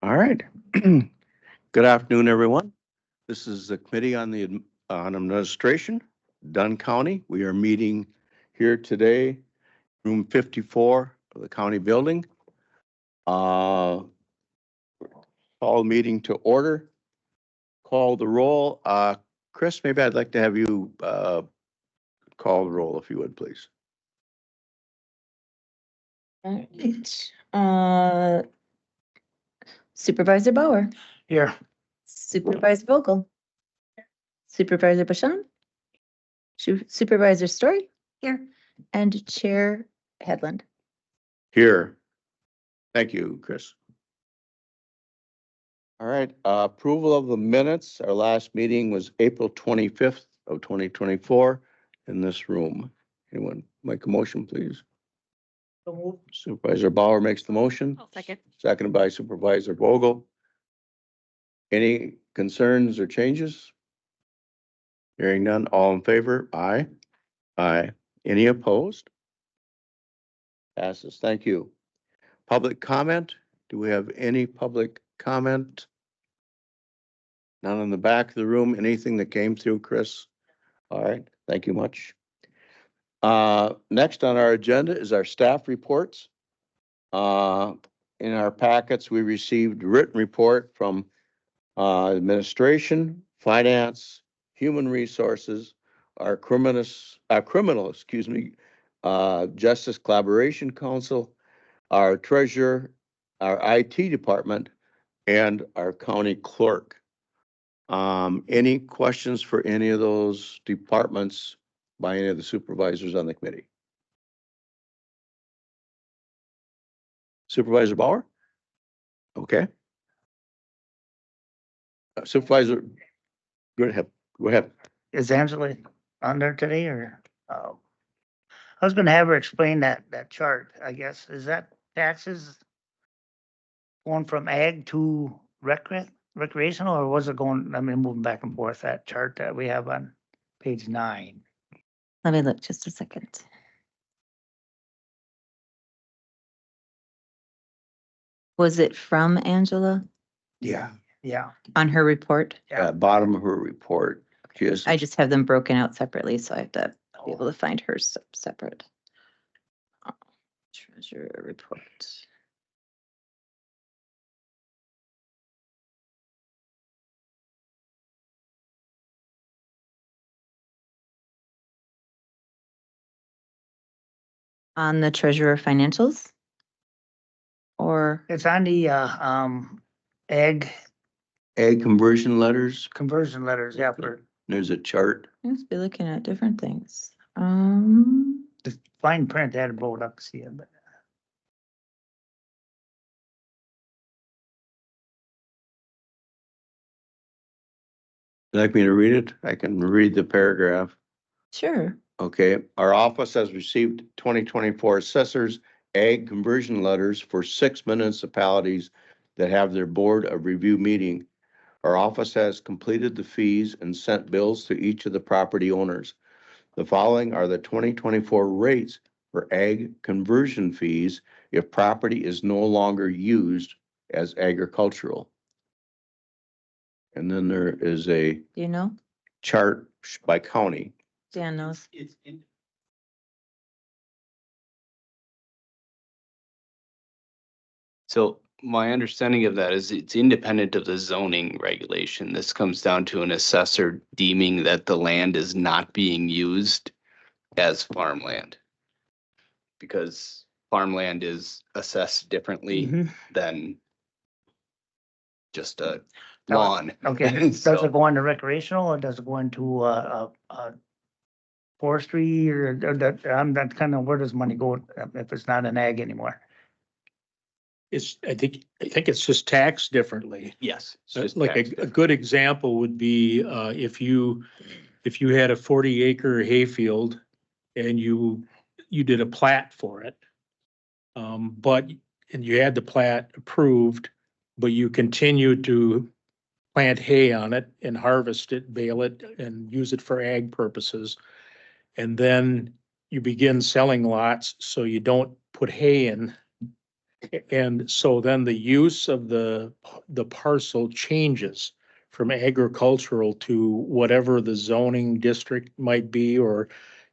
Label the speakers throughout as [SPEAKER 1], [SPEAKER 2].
[SPEAKER 1] All right. Good afternoon, everyone. This is the Committee on Administration, Dunn County. We are meeting here today, room 54 of the county building. Call meeting to order. Call the roll. Chris, maybe I'd like to have you call the roll if you would, please.
[SPEAKER 2] All right. Supervisor Bauer,
[SPEAKER 3] Here.
[SPEAKER 2] Supervisor Vogel, Supervisor Bashan, Supervisor Story here, and Chair Headland.
[SPEAKER 1] Here. Thank you, Chris. All right, approval of the minutes. Our last meeting was April 25th of 2024 in this room. Anyone make a motion, please? Supervisor Bauer makes the motion.
[SPEAKER 2] Second.
[SPEAKER 1] Seconded by Supervisor Vogel. Any concerns or changes? Hearing none, all in favor? Aye. Aye. Any opposed? Passes. Thank you. Public comment? Do we have any public comment? None in the back of the room. Anything that came through, Chris? All right. Thank you much. Next on our agenda is our staff reports. In our packets, we received written report from administration, finance, human resources, our criminal, Justice Collaboration Council, our treasurer, our IT department, and our county clerk. Any questions for any of those departments by any of the supervisors on the committee? Supervisor Bauer? Okay. Supervisor, go ahead. Go ahead.
[SPEAKER 3] Is Angela on there today or? I was gonna have her explain that chart, I guess. Is that taxes going from ag to recreational, or was it going, moving back and forth, that chart that we have on page 9?
[SPEAKER 2] Let me look just a second. Was it from Angela
[SPEAKER 1] Yeah.
[SPEAKER 3] Yeah.
[SPEAKER 2] on her report?
[SPEAKER 3] Yeah.
[SPEAKER 1] Bottom of her report.
[SPEAKER 2] I just have them broken out separately, so I have to be able to find hers separate. Treasurer report. On the treasurer financials? Or,
[SPEAKER 3] It's on the ag
[SPEAKER 1] Ag conversion letters.
[SPEAKER 3] conversion letters, yeah, for
[SPEAKER 1] There's a chart.
[SPEAKER 2] I must be looking at different things.
[SPEAKER 3] the fine print, that both up to see it, but.
[SPEAKER 1] Would you like me to read it? I can read the paragraph.
[SPEAKER 2] Sure.
[SPEAKER 1] Okay, our office has received 2024 assessors ag conversion letters for 6 municipalities that have their board of review meeting. Our office has completed the fees and sent bills to each of the property owners. The following are the 2024 rates for ag conversion fees if property is no longer used as agricultural. And then there is a
[SPEAKER 2] Do you know?
[SPEAKER 1] chart by county.
[SPEAKER 2] Dan knows.
[SPEAKER 4] So my understanding of that is it's independent of the zoning regulation. This comes down to an assessor deeming that the land is not being used as farmland. Because farmland is assessed differently than just a lawn.
[SPEAKER 3] Okay, does
[SPEAKER 4] So-
[SPEAKER 3] it go into recreational or does it go into forestry or that, that kind of, where does money go if it's not an ag anymore?
[SPEAKER 5] I think it's just taxed differently.
[SPEAKER 4] Yes. it's
[SPEAKER 5] So
[SPEAKER 4] just
[SPEAKER 5] like
[SPEAKER 4] taxed
[SPEAKER 5] a good example would be, if you had a 40-acre hayfield and you did a plat for it. And you had the plat approved, but you continue to plant hay on it and harvest it, bale it, and use it for ag purposes. And then you begin selling lots, so you don't put hay in And so then the use of the parcel changes from agricultural to whatever the zoning district might be, or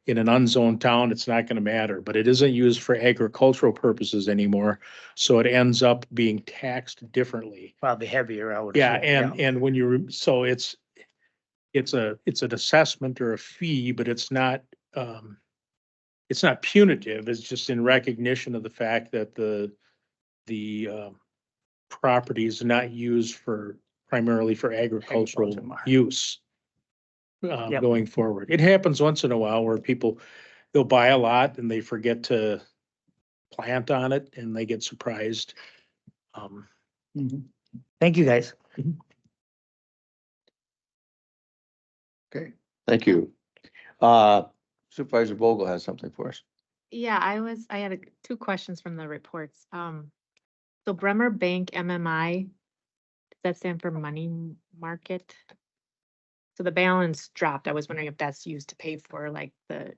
[SPEAKER 5] in an unzoned town, it's not gonna matter, but it isn't used for agricultural purposes anymore. So it ends up being taxed differently.
[SPEAKER 3] Probably heavier, I would
[SPEAKER 5] Yeah,
[SPEAKER 3] assume.
[SPEAKER 5] and when so it's an assessment or a fee, but it's not punitive. It's just in recognition of the fact that the property is not used primarily for agricultural
[SPEAKER 3] Agriculture.
[SPEAKER 5] use
[SPEAKER 3] Yep.
[SPEAKER 5] going forward. It happens once in a while where they'll buy a lot and they forget to plant on it and they get surprised.
[SPEAKER 3] Mhm. Thank you, guys.
[SPEAKER 1] Okay, thank you. Supervisor Vogel has something for us.
[SPEAKER 6] Yeah, I had two questions from the reports. So Bremer Bank MMI, does that stand for money market? So the balance dropped. I was wondering if that's used to pay for like the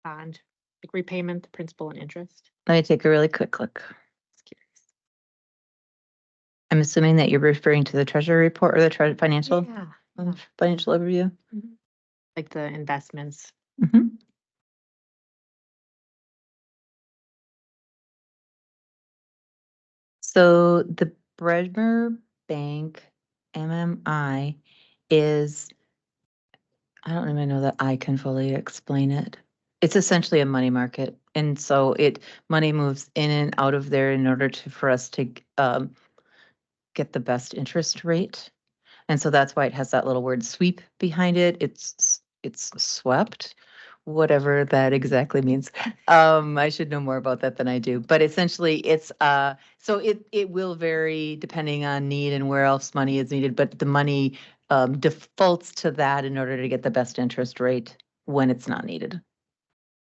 [SPEAKER 6] bond, like repayment, the principal and interest.
[SPEAKER 2] Let me take a really quick look.
[SPEAKER 6] Just curious.
[SPEAKER 2] I'm assuming that you're referring to the treasury report or the financial
[SPEAKER 6] Yeah,
[SPEAKER 2] financial overview.
[SPEAKER 6] like the investments.
[SPEAKER 2] Mhm. So the Bremer Bank MMI is, I don't even know that I can fully explain it. It's essentially a money market. And so money moves in and out of there in order for us to get the best interest rate. And so that's why it has that little word sweep behind it. It's swept, whatever that exactly means. I should know more about that than I do, but essentially it's, so it will vary depending on need and where else money is needed, but the money defaults to that in order to get the best interest rate when it's not needed.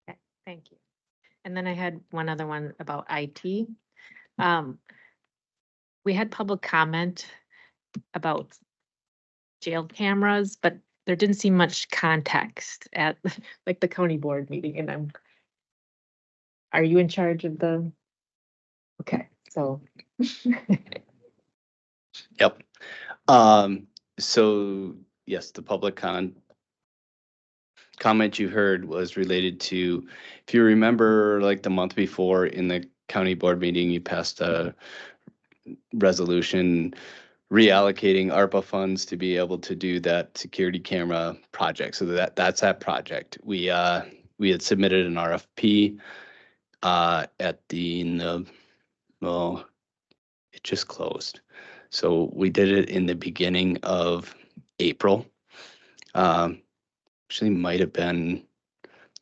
[SPEAKER 6] Okay, thank you. And then I had one other one about IT. We had public comment about jail cameras, but there didn't seem much context at like the county board meeting and are you in charge of the? Okay, so.
[SPEAKER 4] Yep. So yes, the public comment you heard was related to, if you remember, like the month before in the county board meeting, you passed a resolution reallocating ARPA funds to be able to do that security camera project. So that's that project. We had submitted an RFP well, it just closed. So we did it in the beginning of April. Actually might have been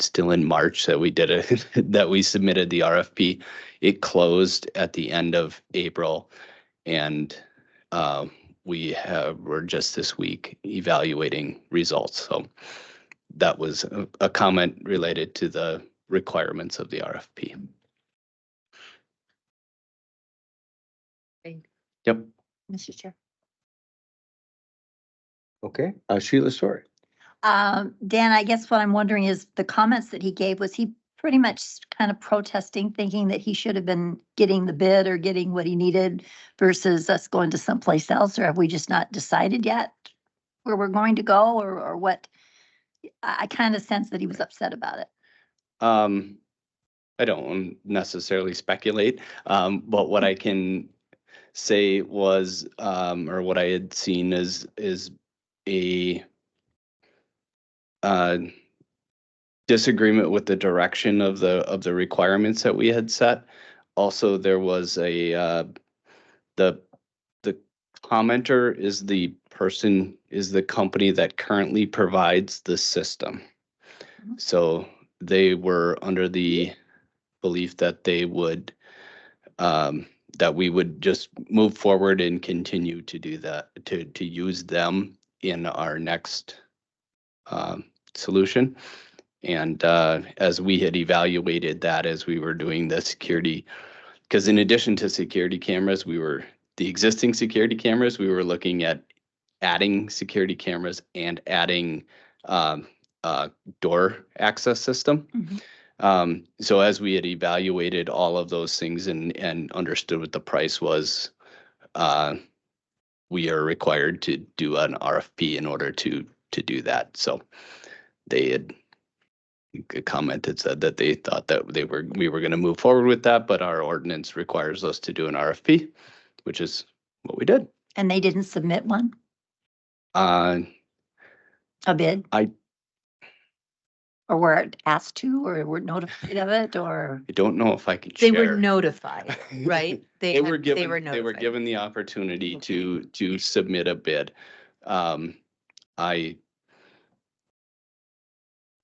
[SPEAKER 4] still in March that we did it, that we submitted the RFP. It closed at the end of April, and we're just this week evaluating results. So that was a comment related to the requirements of the RFP.
[SPEAKER 6] Thank
[SPEAKER 4] Yep.
[SPEAKER 6] Mr. Chair.
[SPEAKER 1] Okay, Sheila, sorry.
[SPEAKER 7] Dan, I guess what I'm wondering is the comments that he gave, was he pretty much kind of protesting, thinking that he should have been getting the bid or getting what he needed versus us going to someplace else? Or have we just not decided yet where we're going to go or what? I kind of sense that he was upset about it.
[SPEAKER 4] I don't necessarily speculate, but what I can say was, or what I had seen is a disagreement with the direction of the requirements that we had set. Also, there was the commenter is the company that currently provides the system.
[SPEAKER 7] Mhm.
[SPEAKER 4] So they were under the belief that they would that we would just move forward and continue to do that, to use them in our next solution. And as we had evaluated that as we were doing the security, because in addition to security cameras, the existing security cameras, we were looking at adding security cameras and adding door access system.
[SPEAKER 7] Mhm.
[SPEAKER 4] So as we had evaluated all of those things and understood what the price was, we are required to do an RFP in order to do that. So they had commented, said that they thought that we were going to move forward with that, but our ordinance requires us to do an RFP, which is what we did.
[SPEAKER 7] And they didn't submit one,
[SPEAKER 4] Uh,
[SPEAKER 7] a bid?
[SPEAKER 4] I-
[SPEAKER 7] Or were asked to, or were notified of it, or?
[SPEAKER 4] I don't know if I could
[SPEAKER 2] They
[SPEAKER 4] share.
[SPEAKER 2] were notified, right?
[SPEAKER 4] They were
[SPEAKER 2] they
[SPEAKER 4] given,
[SPEAKER 2] were
[SPEAKER 4] they were
[SPEAKER 2] notified.
[SPEAKER 4] given the opportunity to submit a bid.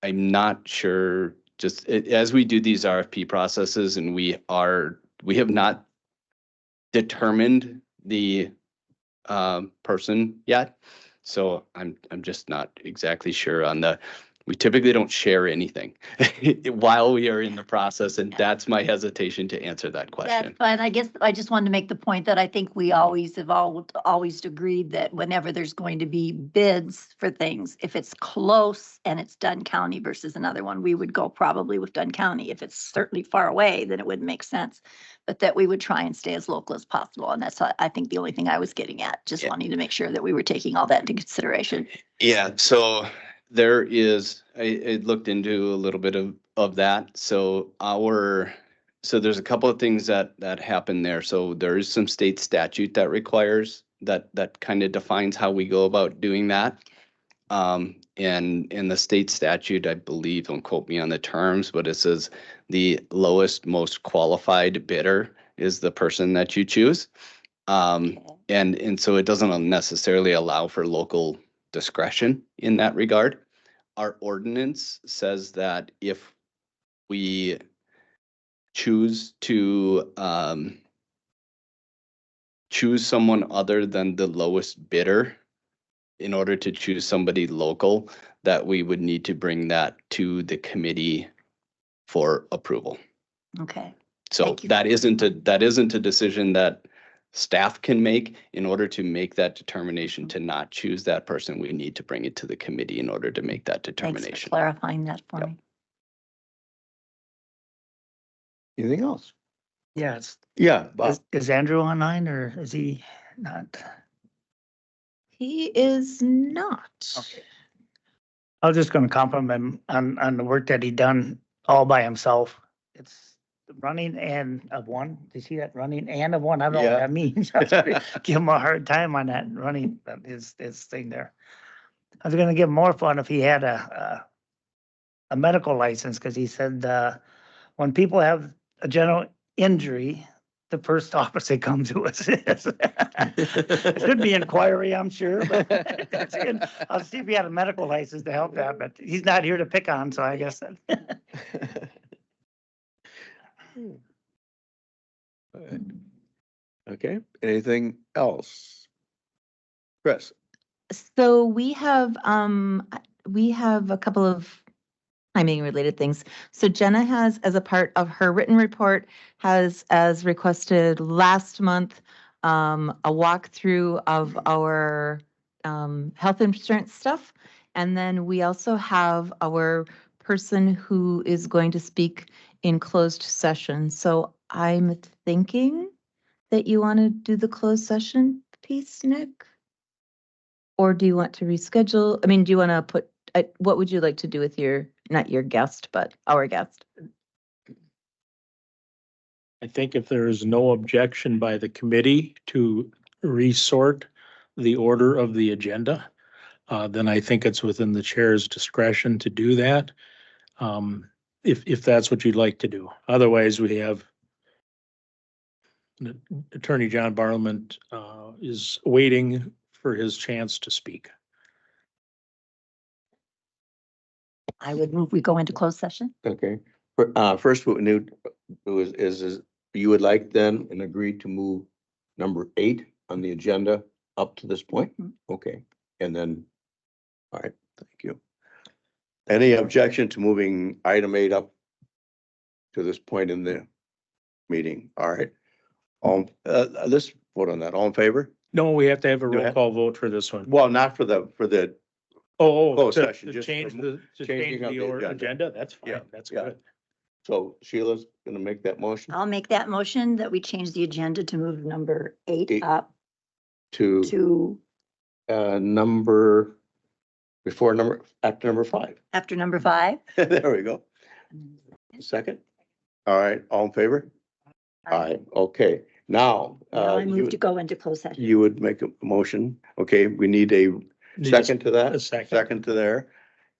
[SPEAKER 4] I'm not sure, just as we do these RFP processes and we have not determined the person yet. So I'm just not exactly sure on we typically don't share anything while we are in the process, and that's my hesitation to answer that
[SPEAKER 7] That's
[SPEAKER 4] question.
[SPEAKER 7] fine. I guess I just wanted to make the point that I think we always have always agreed that whenever there's going to be bids for things, if it's close and it's Dunn County versus another one, we would go probably with Dunn County. If it's certainly far away, then it wouldn't make sense. But that we would try and stay as local as possible. And that's, I think, the only thing I was getting at, just
[SPEAKER 4] Yeah.
[SPEAKER 7] wanting to make sure that we were taking all that into consideration.
[SPEAKER 4] Yeah, so there is, I looked into a little bit of that. So there's a couple of things that happen there. So there is some state statute that requires that kind of defines how we go about doing that. And in the state statute, I believe, don't quote me on the terms, but it says the lowest, most qualified bidder is the person that you choose. And so it doesn't necessarily allow for local discretion in that regard. Our ordinance says that if we choose to choose someone other than the lowest bidder in order to choose somebody local, that we would need to bring that to the committee for approval.
[SPEAKER 7] Okay.
[SPEAKER 4] So
[SPEAKER 7] Thank you.
[SPEAKER 4] that isn't a decision that staff can make. In order to make that determination to not choose that person, we need to bring it to the committee in order to make that
[SPEAKER 7] Thanks for
[SPEAKER 4] determination.
[SPEAKER 7] clarifying that for
[SPEAKER 4] Yep.
[SPEAKER 7] me.
[SPEAKER 1] Anything else?
[SPEAKER 3] Yeah, it's,
[SPEAKER 1] Yeah, Bob.
[SPEAKER 3] is Andrew online or is he not?
[SPEAKER 2] He is not.
[SPEAKER 3] Okay. I was just gonna compliment him on the work that he done all by himself. It's running and of one. Do you see that running and of one? I don't know what
[SPEAKER 1] Yeah.
[SPEAKER 3] that means. Give him a hard time on that running, his thing there. I was gonna give him more fun if he had a medical license, because he said, when people have a general injury, the first office they come to us is. It should be inquiry, I'm sure, but that's good. I'll see if he had a medical license to help that, but he's not here to pick on, so I guess that.
[SPEAKER 1] Alright. Okay, anything else? Chris?
[SPEAKER 2] So we have a couple of timing related things. So Jenna has, as a part of her written report, has, as requested last month, a walkthrough of our health insurance stuff. And then we also have our person who is going to speak in closed session. So I'm thinking that you want to do the closed session piece, Nick? Or do you want to reschedule? I mean, do you want to put, what would you like to do with not your guest, but our guest?
[SPEAKER 5] I think if there is no objection by the committee to resort the order of the agenda, then I think it's within the chair's discretion to do that. If that's what you'd like to do. Otherwise, we have Attorney John Barlament is waiting for his chance to speak.
[SPEAKER 7] I would move, we go into closed session.
[SPEAKER 1] Okay, first what we need to do is you would like then and agree to move number 8 on the agenda up to this point?
[SPEAKER 7] Mhm.
[SPEAKER 1] Okay, and then, all right, thank you. Any objection to moving item 8 up to this point in the meeting? All right. Let's vote on that. All in favor?
[SPEAKER 5] No, we have to have a
[SPEAKER 1] Do we
[SPEAKER 5] roll
[SPEAKER 1] have-
[SPEAKER 5] call vote for this one.
[SPEAKER 1] Well, not for the,
[SPEAKER 5] Oh,
[SPEAKER 1] Closed
[SPEAKER 5] to
[SPEAKER 1] session, just
[SPEAKER 5] change
[SPEAKER 1] for
[SPEAKER 5] to
[SPEAKER 1] changing
[SPEAKER 5] change
[SPEAKER 1] of
[SPEAKER 5] the
[SPEAKER 1] the agenda.
[SPEAKER 5] agenda, that's
[SPEAKER 1] Yeah,
[SPEAKER 5] fine, that's
[SPEAKER 1] yeah.
[SPEAKER 5] good.
[SPEAKER 1] So Sheila's gonna make that motion
[SPEAKER 7] I'll make that motion that we change the agenda to move number 8
[SPEAKER 1] Eight.
[SPEAKER 7] up
[SPEAKER 1] to,
[SPEAKER 7] to
[SPEAKER 1] number, after number 5.
[SPEAKER 7] after number 5.
[SPEAKER 1] There we go. Second. All right, all in favor? Aye, okay. Now,
[SPEAKER 7] Now I move to go into closed session.
[SPEAKER 1] you would make a motion. Okay, we need a second to that.
[SPEAKER 5] A second.
[SPEAKER 1] Second to there.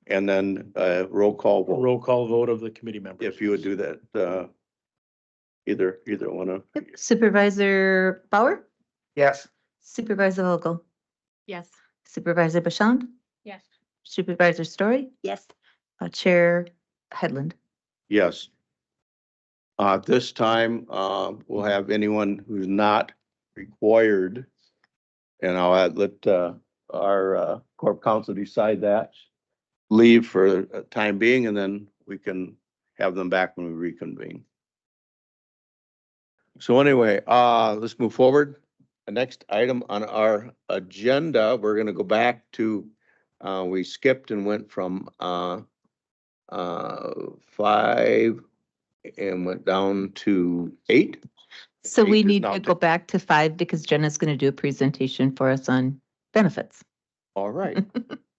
[SPEAKER 1] And then, roll call vote.
[SPEAKER 5] Roll call vote of the committee members.
[SPEAKER 1] If you would do that, either one of.
[SPEAKER 2] Supervisor Bauer,
[SPEAKER 3] Yes.
[SPEAKER 2] Supervisor Vogel,
[SPEAKER 6] Yes.
[SPEAKER 2] Supervisor Bashand,
[SPEAKER 6] Yes.
[SPEAKER 2] Supervisor Story,
[SPEAKER 7] Yes.
[SPEAKER 2] Chair Headland.
[SPEAKER 1] Yes. This time, we'll have anyone who's not required. And I'll let, our, corp counsel decide that. Leave for a time being, and then we can have them back when we reconvene. So anyway, let's move forward. The next item on our agenda, we're gonna go back to, we skipped and went from, 5 and went down to 8.
[SPEAKER 2] So we
[SPEAKER 1] 8 is
[SPEAKER 2] need
[SPEAKER 1] now
[SPEAKER 2] to go back to 5 because Jenna's going to do a presentation for us on benefits.
[SPEAKER 1] All right,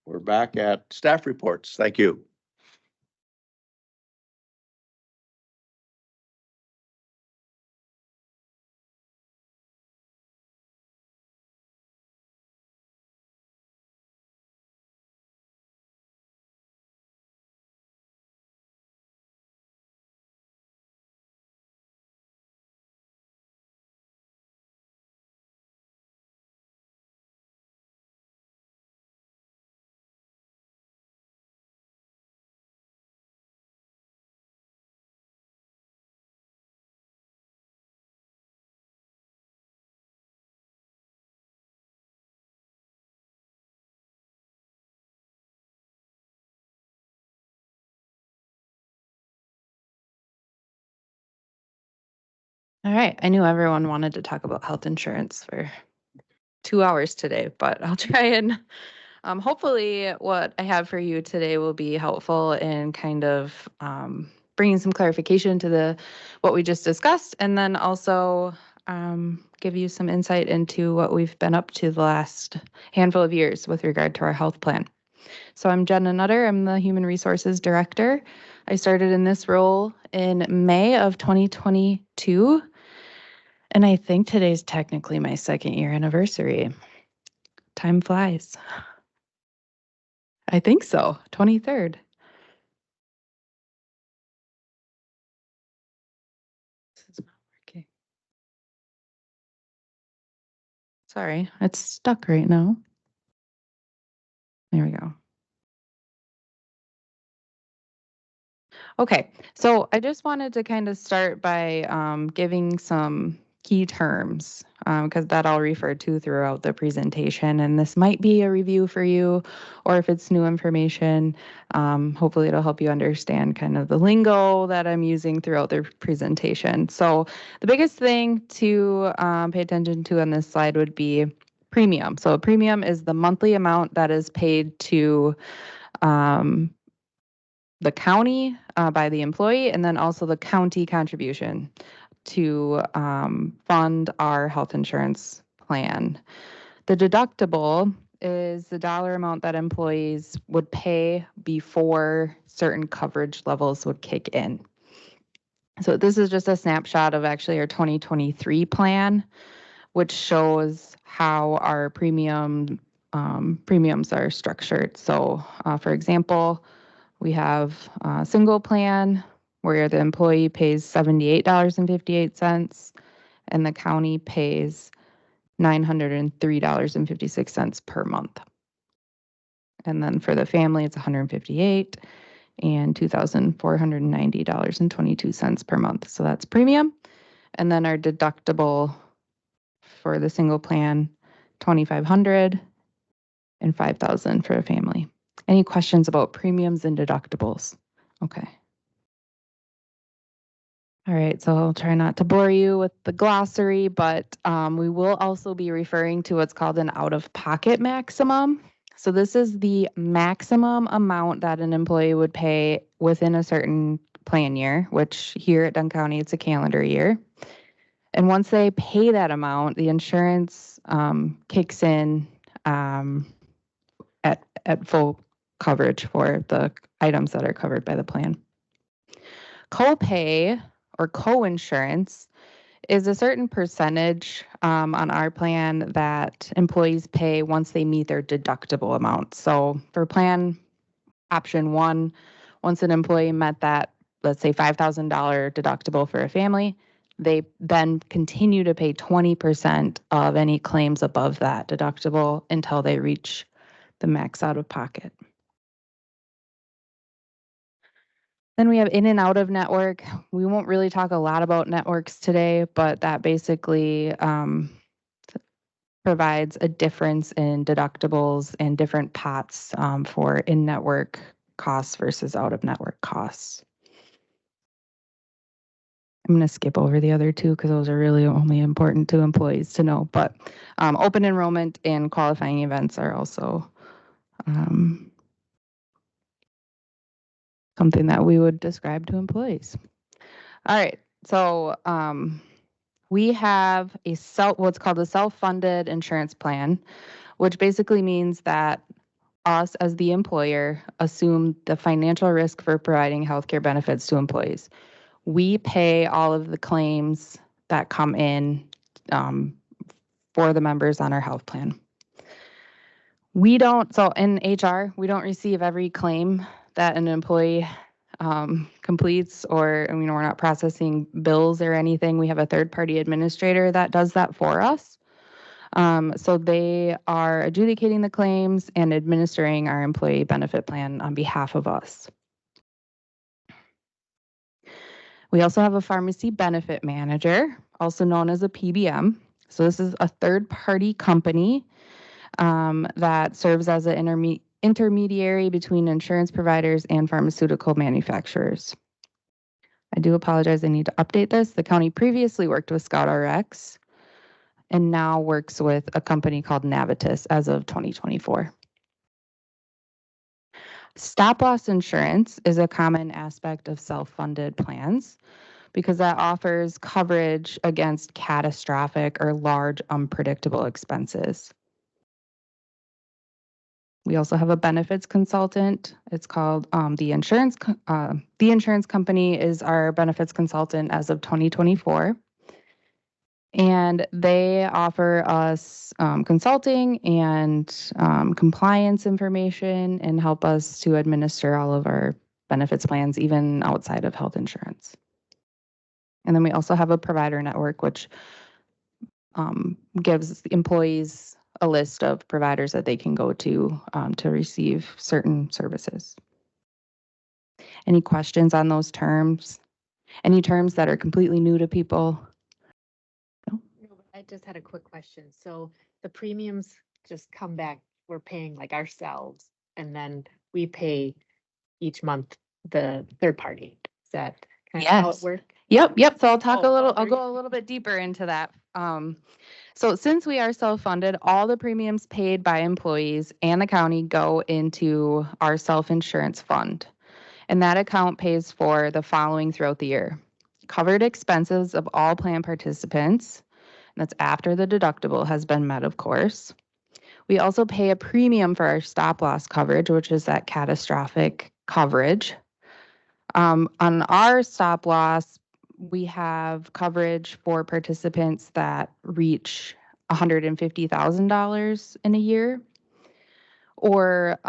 [SPEAKER 1] we're back at staff reports. Thank you.
[SPEAKER 8] All right, I knew everyone wanted to talk about health insurance for 2 hours today, but I'll try and hopefully what I have for you today will be helpful in kind of bringing some clarification to what we just discussed, and then also give you some insight into what we've been up to the last handful of years with regard to our health plan. So I'm Jenna Nutter. I'm the Human Resources Director. I started in this role in May of 2022. And I think today's technically my 2nd year anniversary. Time flies. I think so, 23rd. This is not working. Sorry, it's stuck right now. There we go. Okay, so I just wanted to kind of start by giving some key terms because that I'll refer to throughout the presentation, and this might be a review for you, or if it's new information, hopefully it'll help you understand kind of the lingo that I'm using throughout the presentation. So the biggest thing to pay attention to on this slide would be premium. So a premium is the monthly amount that is paid to the county by the employee, and then also the county contribution to fund our health insurance plan. The deductible is the dollar amount that employees would pay before certain coverage levels would kick in. So this is just a snapshot of actually our 2023 plan, which shows how our premiums are structured. So for example, we have a single plan where the employee pays $78.58 and the county pays $903.56 per month. And then for the family, it's $158 and $2,490.22 per month. So that's premium. And then our deductible for the single plan, $2,500 and $5,000 for a family. Any questions about premiums and deductibles? Okay. All right, so I'll try not to bore you with the glossary, but we will also be referring to what's called an out-of-pocket maximum. So this is the maximum amount that an employee would pay within a certain plan year, which here at Dunn County, it's a calendar year. And once they pay that amount, the insurance kicks in at full coverage for the items that are covered by the plan. Co-pay or co-insurance is a certain percentage on our plan that employees pay once they meet their deductible amount. So for plan option 1, once an employee met that, let's say $5,000 deductible for a family, they then continue to pay 20% of any claims above that deductible until they reach the max out of pocket. Then we have in and out of network. We won't really talk a lot about networks today, but that basically provides a difference in deductibles and different pots for in-network costs versus out-of-network costs. I'm going to skip over the other two because those are really only important to employees to know. But open enrollment and qualifying events are also something that we would describe to employees. All right, so we have what's called a self-funded insurance plan, which basically means that us as the employer assume the financial risk for providing healthcare benefits to employees. We pay all of the claims that come in for the members on our health plan. So in HR, we don't receive every claim that an employee completes, or we're not processing bills or anything. We have a third-party administrator that does that for us. So they are adjudicating the claims and administering our employee benefit plan on behalf of us. We also have a pharmacy benefit manager, also known as a PBM. So this is a third-party company that serves as an intermediary between insurance providers and pharmaceutical manufacturers. I do apologize, I need to update this. The county previously worked with ScoutRx and now works with a company called Navitus as of 2024. Stop loss insurance is a common aspect of self-funded plans because that offers coverage against catastrophic or large unpredictable expenses. We also have a benefits consultant. It's called the insurance company is our benefits consultant as of 2024. And they offer us consulting and compliance information and help us to administer all of our benefits plans, even outside of health insurance. And then we also have a provider network, which gives employees a list of providers that they can go to receive certain services. Any questions on those terms? Any terms that are completely new to people?
[SPEAKER 6] No, I just had a quick question. So the premiums just come back, we're paying like ourselves, and then we pay each month the third party. Is that kind of how it
[SPEAKER 8] Yes.
[SPEAKER 6] works?
[SPEAKER 8] Yep. So I'll talk
[SPEAKER 6] Oh,
[SPEAKER 8] I'll
[SPEAKER 6] sorry.
[SPEAKER 8] go a little bit deeper into that. So since we are self-funded, all the premiums paid by employees and the county go into our self-insurance fund. And that account pays for the following throughout the year: covered expenses of all plan participants. And that's after the deductible has been met, of course. We also pay a premium for our stop loss coverage, which is that catastrophic coverage. On our stop loss, we have coverage for participants that reach $150,000 in a year. Or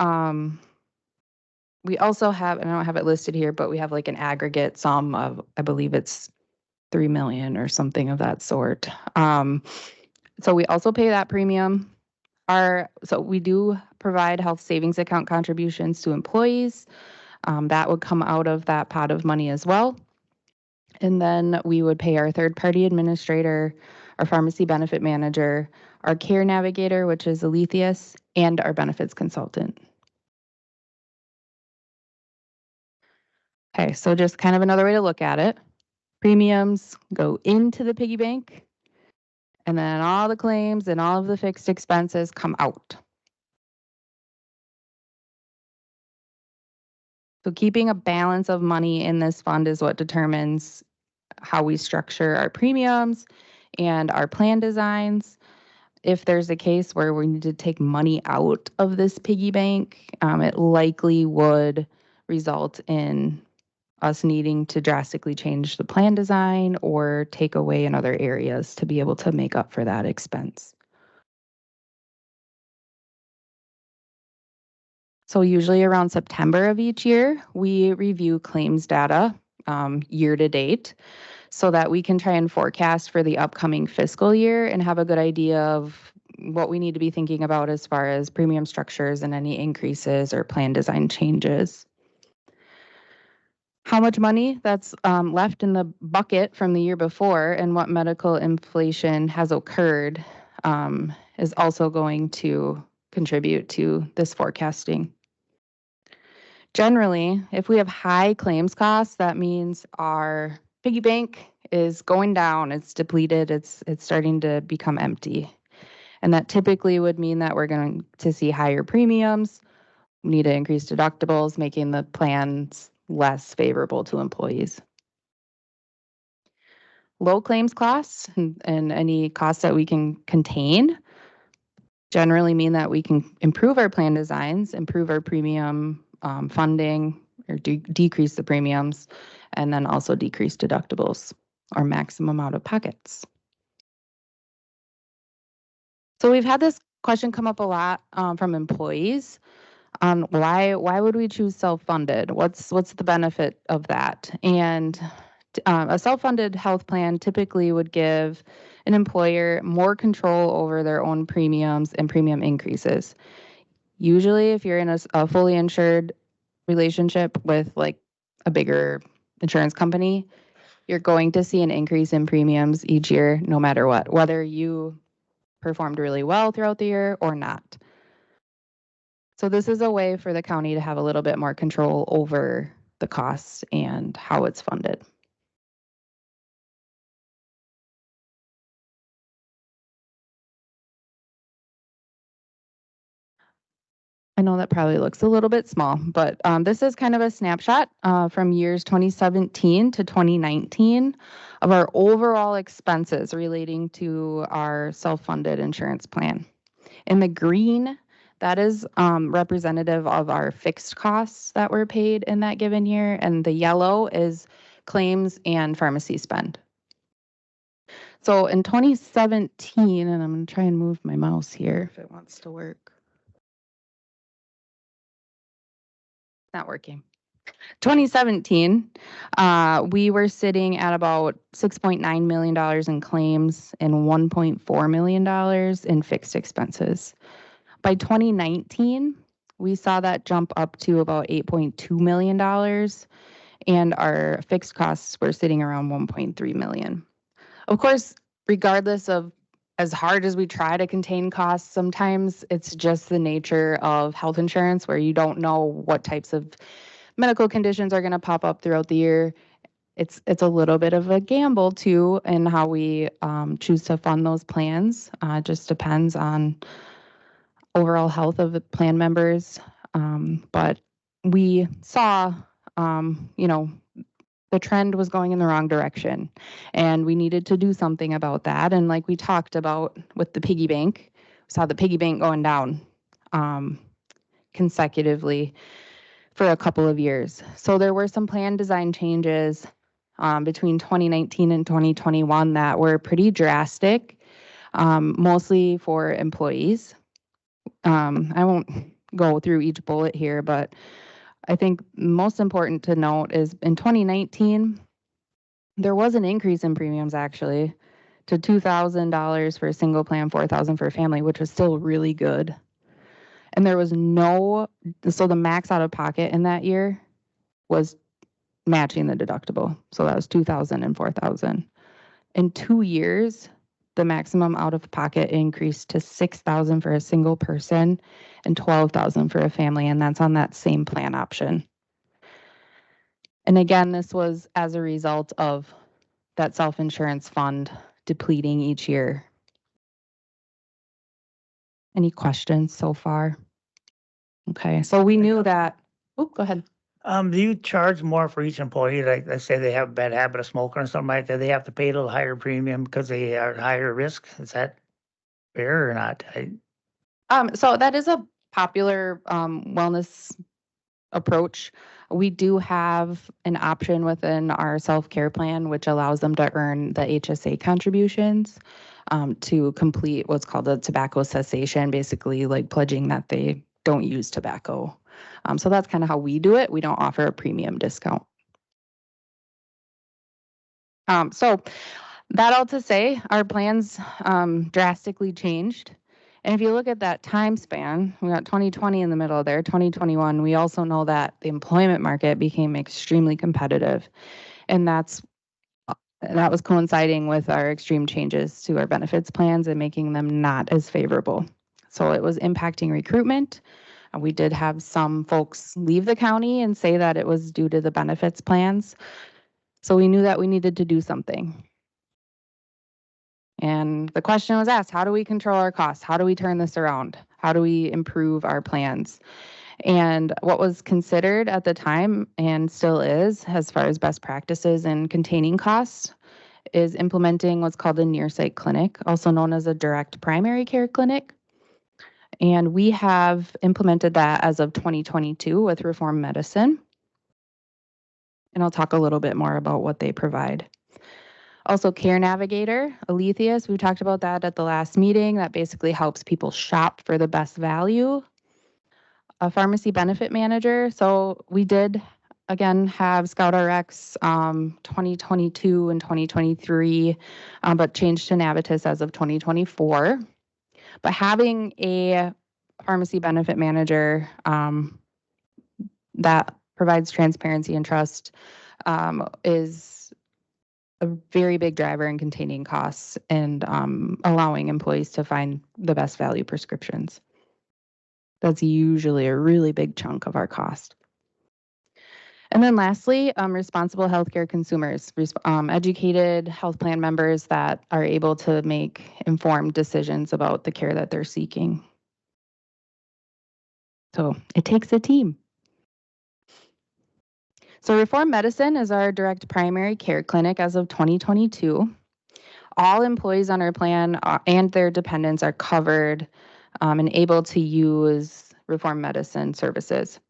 [SPEAKER 8] we also have, and I don't have it listed here, but we have like an aggregate sum of, I believe it's 3 million or something of that sort. So we also pay that premium. So we do provide health savings account contributions to employees. That would come out of that pot of money as well. And then we would pay our third-party administrator, our pharmacy benefit manager, our care navigator, which is Aletheus, and our benefits consultant. Okay, so just kind of another way to look at it. Premiums go into the piggy bank, and then all the claims and all of the fixed expenses come out. So keeping a balance of money in this fund is what determines how we structure our premiums and our plan designs. If there's a case where we need to take money out of this piggy bank, it likely would result in us needing to drastically change the plan design or take away in other areas to be able to make up for that expense. So usually around September of each year, we review claims data year to date so that we can try and forecast for the upcoming fiscal year and have a good idea of what we need to be thinking about as far as premium structures and any increases or plan design changes. How much money that's left in the bucket from the year before and what medical inflation has occurred is also going to contribute to this forecasting. Generally, if we have high claims costs, that means our piggy bank is going down, it's depleted, it's starting to become empty. And that typically would mean that we're going to see higher premiums, we need to increase deductibles, making the plans less favorable to employees. Low claims costs and any costs that we can contain generally mean that we can improve our plan designs, improve our premium funding, or decrease the premiums, and then also decrease deductibles or maximum out of pockets. So we've had this question come up a lot from employees on why would we choose self-funded? What's the benefit of that? And a self-funded health plan typically would give an employer more control over their own premiums and premium increases. Usually, if you're in a fully insured relationship with like a bigger insurance company, you're going to see an increase in premiums each year, no matter what, whether you performed really well throughout the year or not. So this is a way for the county to have a little bit more control over the costs and how it's funded. I know that probably looks a little bit small, but this is kind of a snapshot from years 2017 to 2019 of our overall expenses relating to our self-funded insurance plan. In the green, that is representative of our fixed costs that were paid in that given year, and the yellow is claims and pharmacy spend. So in 2017, and I'm going to try and move my mouse here if it wants to work. Not working. 2017, we were sitting at about $6.9 million in claims and $1.4 million in fixed expenses. By 2019, we saw that jump up to about $8.2 million, and our fixed costs were sitting around $1.3 million. Of course, regardless of as hard as we try to contain costs, sometimes it's just the nature of health insurance where you don't know what types of medical conditions are going to pop up throughout the year. It's a little bit of a gamble too in how we choose to fund those plans. It just depends on overall health of the plan members. But we saw, the trend was going in the wrong direction and we needed to do something about that. And like we talked about with the piggy bank, we saw the piggy bank going down consecutively for a couple of years. So there were some plan design changes between 2019 and 2021 that were pretty drastic, mostly for employees. I won't go through each bullet here, but I think most important to note is in 2019, there was an increase in premiums actually to $2,000 for a single plan, $4,000 for a family, which was still really good. And there was so the max out of pocket in that year was matching the deductible. So that was $2,000 and $4,000. In 2 years, the maximum out of pocket increased to $6,000 for a single person and $12,000 for a family, and that's on that same plan option. And again, this was as a result of that self-insurance fund depleting each year. Any questions so far? Okay, so we knew that. Oh, go ahead.
[SPEAKER 3] Do you charge more for each employee? Like, let's say they have a bad habit of smoking or something like that, they have to pay a little higher premium because they are at higher risk? Is that fair or not?
[SPEAKER 8] So that is a popular wellness approach. We do have an option within our self-care plan, which allows them to earn the HSA contributions to complete what's called a tobacco cessation, basically like pledging that they don't use tobacco. So that's kind of how we do it. We don't offer a premium discount. So that all to say, our plans drastically changed. And if you look at that time span, we got 2020 in the middle there, 2021, we also know that the employment market became extremely competitive. And that was coinciding with our extreme changes to our benefits plans and making them not as favorable. So it was impacting recruitment. We did have some folks leave the county and say that it was due to the benefits plans. So we knew that we needed to do something. And the question was asked, how do we control our costs? How do we turn this around? How do we improve our plans? And what was considered at the time and still is, as far as best practices in containing costs, is implementing what's called a near site clinic, also known as a direct primary care clinic. And we have implemented that as of 2022 with Reform Medicine. And I'll talk a little bit more about what they provide. Also, Care Navigator, Alethius, we talked about that at the last meeting. That basically helps people shop for the best value. A pharmacy benefit manager. So we did, again, have ScoutRx 2022 and 2023, but changed to Navitus as of 2024. But having a pharmacy benefit manager that provides transparency and trust is a very big driver in containing costs and allowing employees to find the best value prescriptions. That's usually a really big chunk of our cost. And then lastly, responsible healthcare consumers, educated health plan members that are able to make informed decisions about the care that they're seeking. So it takes a team. So Reform Medicine is our direct primary care clinic as of 2022. All employees on our plan and their dependents are covered and able to use Reform Medicine services.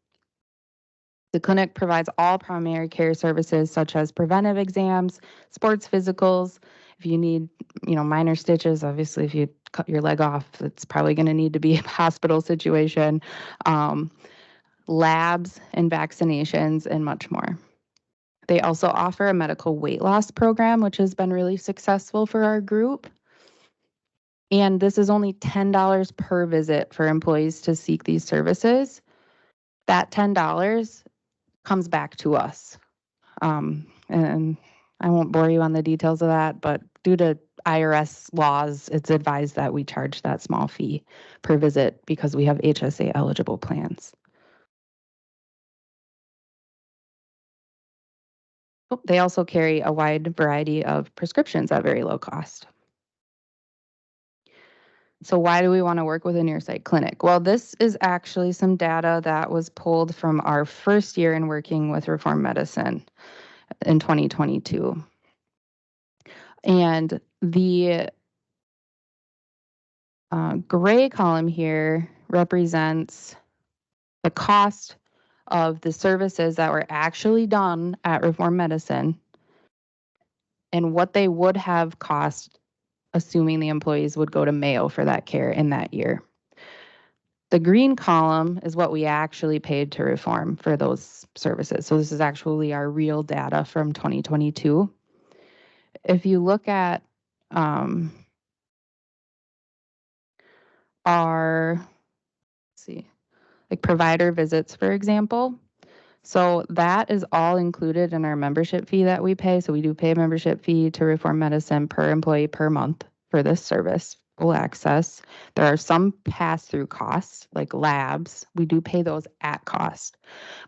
[SPEAKER 8] The clinic provides all primary care services such as preventive exams, sports physicals. If you need, minor stitches, obviously if you cut your leg off, it's probably going to need to be a hospital situation. Labs and vaccinations and much more. They also offer a medical weight loss program, which has been really successful for our group. And this is only $10 per visit for employees to seek these services. That $10 comes back to us. And I won't bore you on the details of that, but due to IRS laws, it's advised that we charge that small fee per visit because we have HSA eligible plans. They also carry a wide variety of prescriptions at very low cost. So why do we want to work with a near site clinic? Well, this is actually some data that was pulled from our first year in working with Reform Medicine in 2022. And the gray column here represents the cost of the services that were actually done at Reform Medicine and what they would have cost assuming the employees would go to Mayo for that care in that year. The green column is what we actually paid to Reform for those services. So this is actually our real data from 2022. If you look at our, provider visits, for example. So that is all included in our membership fee that we pay. So we do pay a membership fee to Reform Medicine per employee per month for this service, full access. There are some pass-through costs like labs. We do pay those at cost.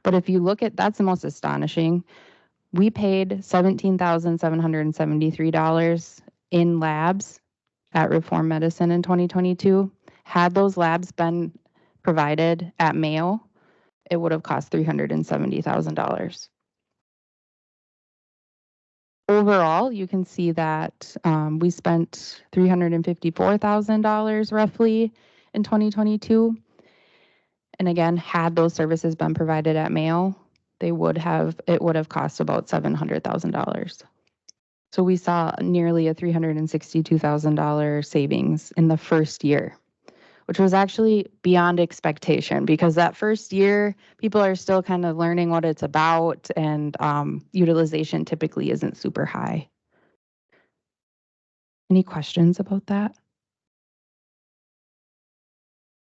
[SPEAKER 8] But if you look at, that's the most astonishing. We paid $17,773 in labs at Reform Medicine in 2022. Had those labs been provided at Mayo, it would have cost $370,000. Overall, you can see that we spent $354,000 roughly in 2022. And again, had those services been provided at Mayo, it would have cost about $700,000. So we saw nearly a $362,000 savings in the first year, which was actually beyond expectation because that first year, people are still kind of learning what it's about, and utilization typically isn't super high. Any questions about that?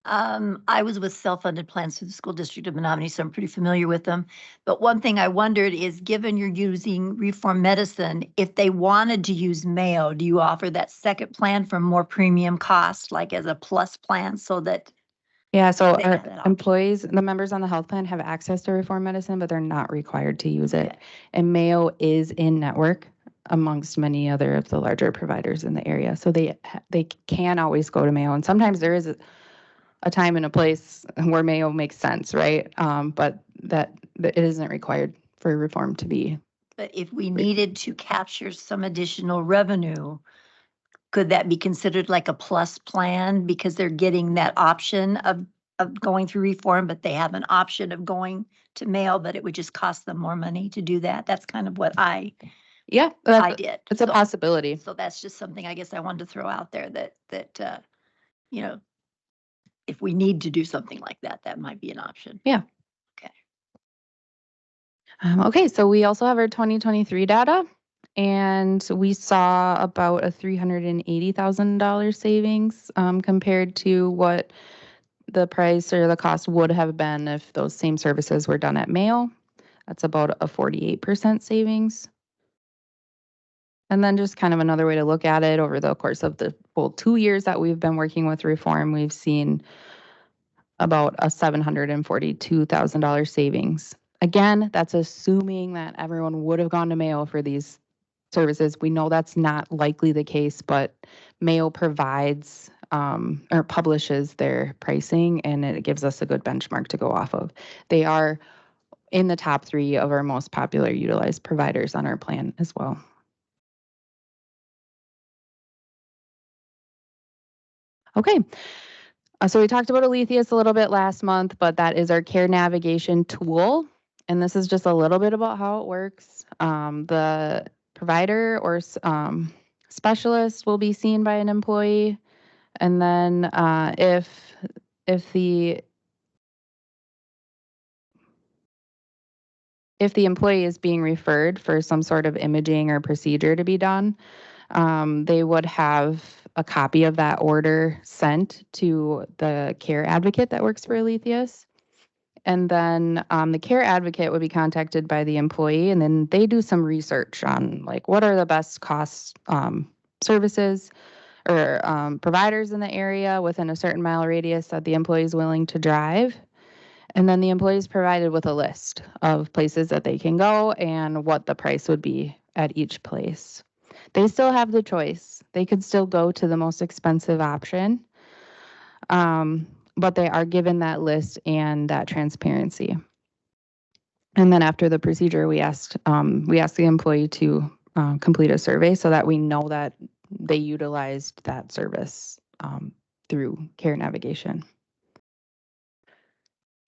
[SPEAKER 7] I was with self-funded plans through the school district of Menominee, so I'm pretty familiar with them. But one thing I wondered is, given you're using Reform Medicine, if they wanted to use Mayo, do you offer that second plan for more premium cost, like as a plus plan, so that
[SPEAKER 8] Yeah, so
[SPEAKER 7] they
[SPEAKER 8] our
[SPEAKER 7] have that option?
[SPEAKER 8] employees, the members on the health plan have access to Reform Medicine, but they're not required to use it.
[SPEAKER 7] Okay.
[SPEAKER 8] And Mayo is in network amongst many other of the larger providers in the area. So they can always go to Mayo. And sometimes there is a time and a place where Mayo makes sense, right? But that it isn't required for Reform to be.
[SPEAKER 7] But if we needed to capture some additional revenue, could that be considered like a plus plan because they're getting that option of going through Reform, but they have an option of going to Mayo, but it would just cost them more money to do that? That's kind of what I
[SPEAKER 8] Yeah,
[SPEAKER 7] did.
[SPEAKER 8] it's a
[SPEAKER 7] So-
[SPEAKER 8] possibility.
[SPEAKER 7] So that's just something I guess I wanted to throw out there that you know, if we need to do something like that, that might be an option.
[SPEAKER 8] Okay, so we also have our 2023 data, and we saw about a $380,000 savings compared to what the price or the cost would have been if those same services were done at Mayo. That's about a 48% savings. And then just kind of another way to look at it, over the course of the full 2 years that we've been working with Reform, we've seen about a $742,000 savings. Again, that's assuming that everyone would have gone to Mayo for these services. We know that's not likely the case, but Mayo provides or publishes their pricing, and it gives us a good benchmark to go off of. They are in the top 3 of our most popular utilized providers on our plan as well. Okay. So we talked about Aletheus a little bit last month, but that is our care navigation tool. And this is just a little bit about how it works. The provider or specialist will be seen by an employee. And then if the employee is being referred for some sort of imaging or procedure to be done, they would have a copy of that order sent to the care advocate that works for Aletheus. And then the care advocate would be contacted by the employee, and then they do some research on like what are the best cost services or providers in the area within a certain mile radius that the employee is willing to drive. And then the employee is provided with a list of places that they can go and what the price would be at each place. They still have the choice. They could still go to the most expensive option, but they are given that list and that transparency. And then after the procedure, we ask the employee to complete a survey so that we know that they utilized that service through care navigation.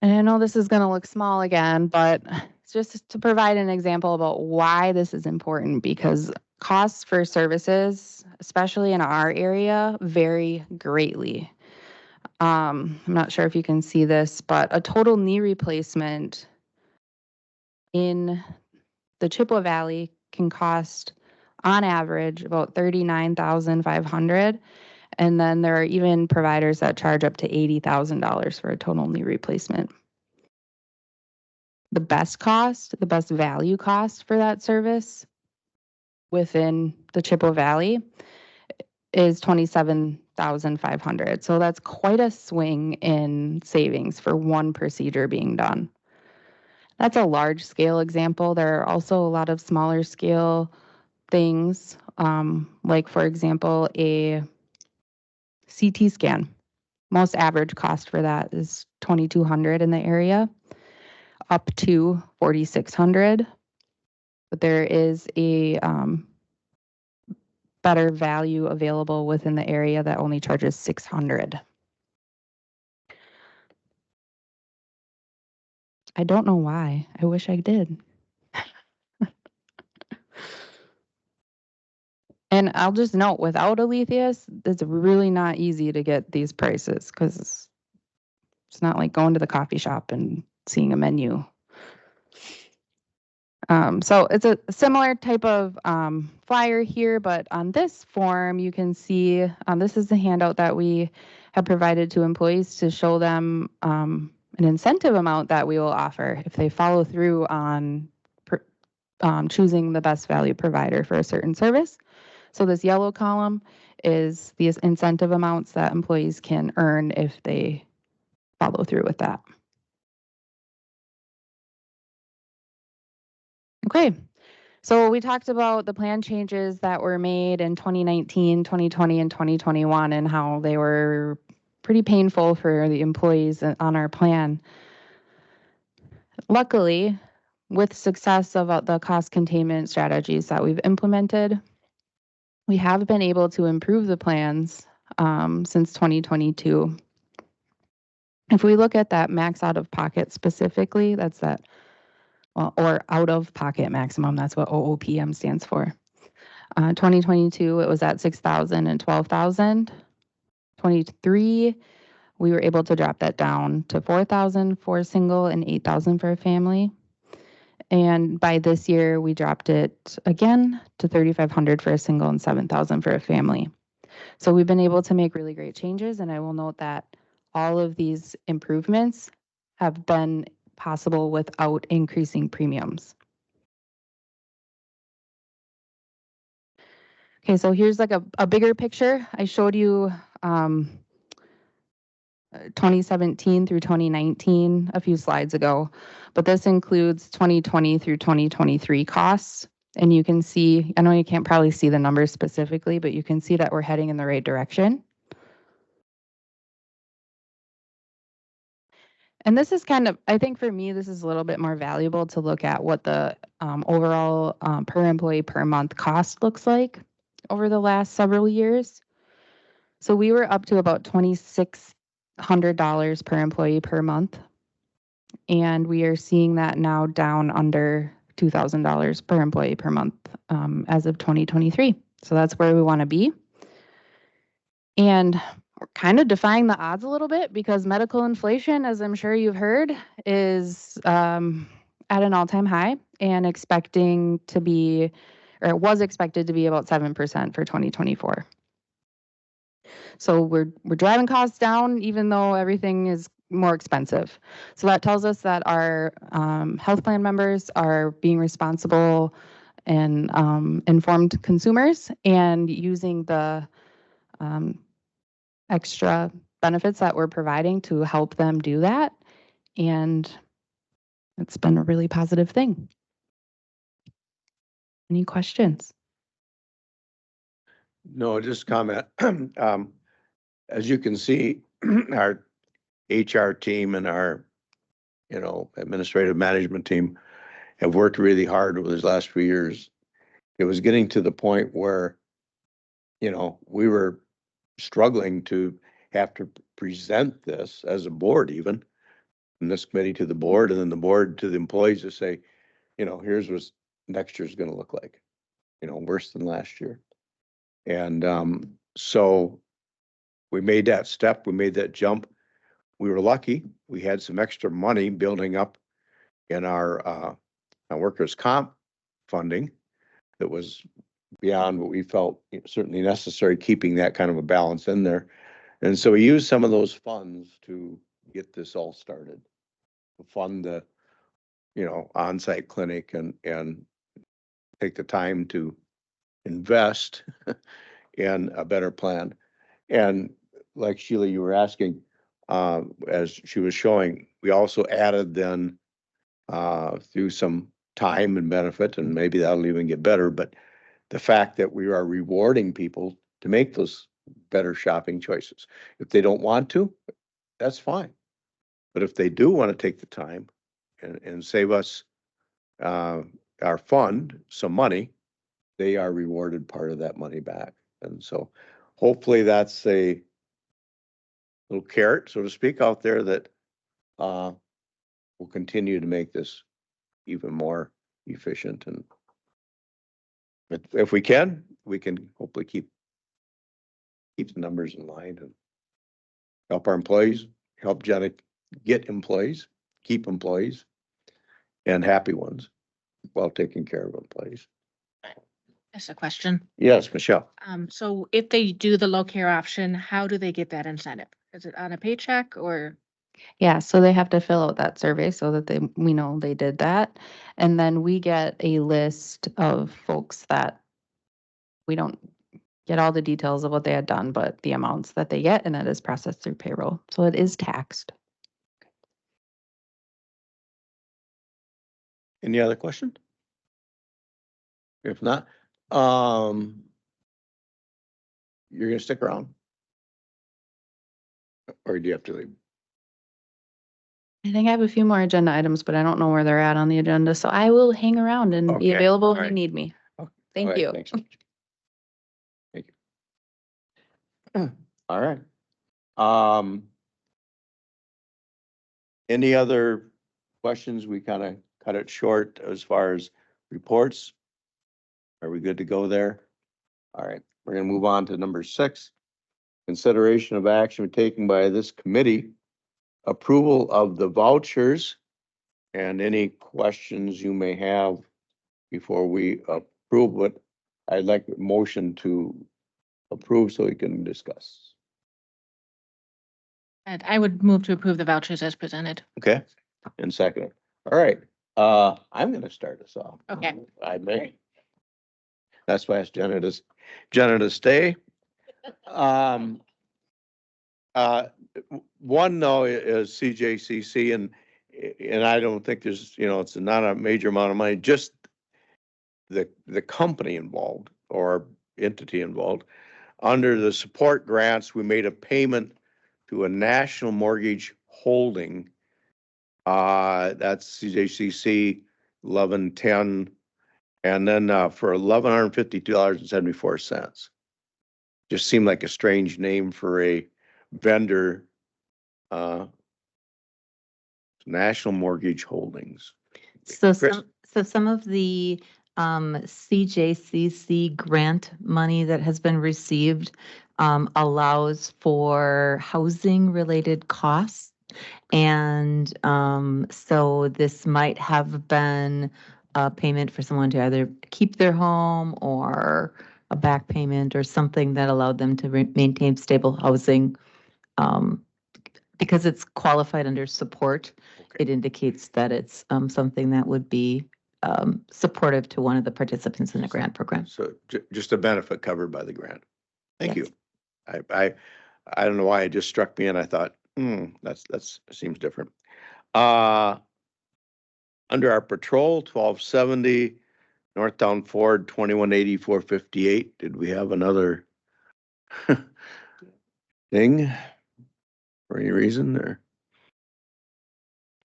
[SPEAKER 8] And I know this is going to look small again, but it's just to provide an example about why this is important, because costs for services, especially in our area, vary greatly. I'm not sure if you can see this, but a total knee replacement in the Chippewa Valley can cost, on average, about $39,500. And then there are even providers that charge up to $80,000 for a total knee replacement. The best value cost for that service within the Chippewa Valley is $27,500. So that's quite a swing in savings for one procedure being done. That's a large scale example. There are also a lot of smaller scale things, like for example, a CT scan. Most average cost for that is $2,200 in the area. up to 4,600. But there is a better value available within the area that only charges 600. I don't know why. I wish I did. And I'll just note, without Alethius, it's really not easy to get these prices because it's not like going to the coffee shop and seeing a menu. So it's a similar type of flyer here, but on this form, you can see, this is the handout that we have provided to employees to show them an incentive amount that we will offer if they follow through on choosing the best value provider for a certain service. So this yellow column is the incentive amounts that employees can earn if they follow through with that. Okay, so we talked about the plan changes that were made in 2019, 2020, and 2021 and how they were pretty painful for the employees on our plan. Luckily, with success of the cost containment strategies that we've implemented, we have been able to improve the plans since 2022. If we look at that max out of pocket specifically, that's that, well, or out of pocket maximum, that's what OOPM stands for. 2022, it was at 6,000 and 12,000. 23, we were able to drop that down to 4,000 for a single and 8,000 for a family. And by this year, we dropped it again to 3,500 for a single and 7,000 for a family. So we've been able to make really great changes. And I will note that all of these improvements have been possible without increasing premiums. Okay, so here's like a bigger picture. I showed you 2017 through 2019 a few slides ago, but this includes 2020 through 2023 costs. And you can see, I know you can't probably see the numbers specifically, but you can see that we're heading in the right direction. And this is kind of, I think for me, this is a little bit more valuable to look at what the overall per employee per month cost looks like over the last several years. So we were up to about $2,600 per employee per month. And we are seeing that now down under $2,000 per employee per month as of 2023. So that's where we want to be. And we're kind of defying the odds a little bit because medical inflation, as I'm sure you've heard, is at an all-time high and expecting to be, or it was expected to be about 7% for 2024. So we're driving costs down even though everything is more expensive. So that tells us that our health plan members are being responsible and informed consumers and using the extra benefits that we're providing to help them do that. And it's been a really positive thing. Any questions?
[SPEAKER 1] No, just comment. As you can see, our HR team and our, administrative management team have worked really hard over these last few years. It was getting to the point where, we were struggling to have to present this as a board even, and this committee to the board, and then the board to the employees to say, here's what next year's gonna look like, worse than last year. And so we made that step, we made that jump. We were lucky, we had some extra money building up in our workers' comp funding that was beyond what we felt certainly necessary, keeping that kind of a balance in there. And so we used some of those funds to get this all started, to fund the, on-site clinic and take the time to invest in a better plan. And like Sheila, you were asking, as she was showing, we also added then through some time and benefit, and maybe that'll even get better, but the fact that we are rewarding people to make those better shopping choices. If they don't want to, that's fine. But if they do want to take the time and save us, our fund some money, they are rewarded part of that money back. And so hopefully that's a little carrot, so to speak, out there that, will continue to make this even more efficient. And if we can hopefully keep the numbers in line and help our employees, help Jenna get employees, keep employees, and happy ones while taking care of employees.
[SPEAKER 9] That's a question.
[SPEAKER 1] Yes, Michelle.
[SPEAKER 9] So if they do the low care option, how do they get that incentive? Is it on a paycheck or?
[SPEAKER 8] Yeah, so they have to fill out that survey so that we know they did that. And then we get a list of folks that we don't get all the details of what they had done, but the amounts that they get, and that is processed through payroll. So it is taxed.
[SPEAKER 1] Any other questions? If not, you're gonna stick around? Or do you have to leave?
[SPEAKER 8] I think I have a few more agenda items, but I don't know where they're at on the agenda. So I will hang around and be
[SPEAKER 1] Okay,
[SPEAKER 8] available if you
[SPEAKER 1] alright.
[SPEAKER 8] need me.
[SPEAKER 1] Okay,
[SPEAKER 8] Thank
[SPEAKER 1] All right,
[SPEAKER 8] you.
[SPEAKER 1] thanks so much. Thank you. All right. Any other questions? We kind of cut it short as far as reports. Are we good to go there? All right, we're gonna move on to number 6. Consideration of action taken by this committee, approval of the vouchers, and any questions you may have before we approve it. I'd like a motion to approve so we can discuss.
[SPEAKER 9] And I would move to approve the vouchers as presented.
[SPEAKER 1] Okay, and second. All right, I'm gonna start us off.
[SPEAKER 9] Okay.
[SPEAKER 1] I may. That's why I asked Jenna to stay. One though is CJCC, and I don't think there's, it's not a major amount of money, just the company involved or entity involved. Under the support grants, we made a payment to a national mortgage holding. That's CJCC 1110, and then for $1,152.74. Just seemed like a strange name for a vendor. National Mortgage Holdings.
[SPEAKER 2] So
[SPEAKER 1] Chris?
[SPEAKER 2] some of the CJCC grant money that has been received allows for housing related costs. And so this might have been a payment for someone to either keep their home or a back payment or something that allowed them to maintain stable housing. Because it's qualified under support, it indicates that it's something that would be supportive to one of the participants in the grant program.
[SPEAKER 1] So just a benefit covered by the grant. Thank
[SPEAKER 2] Yes.
[SPEAKER 1] you. I don't know why it just struck me and I thought, that's seems different. Under our patrol, 1270, Northtown Ford, 2180-458. Did we have another thing for any reason or?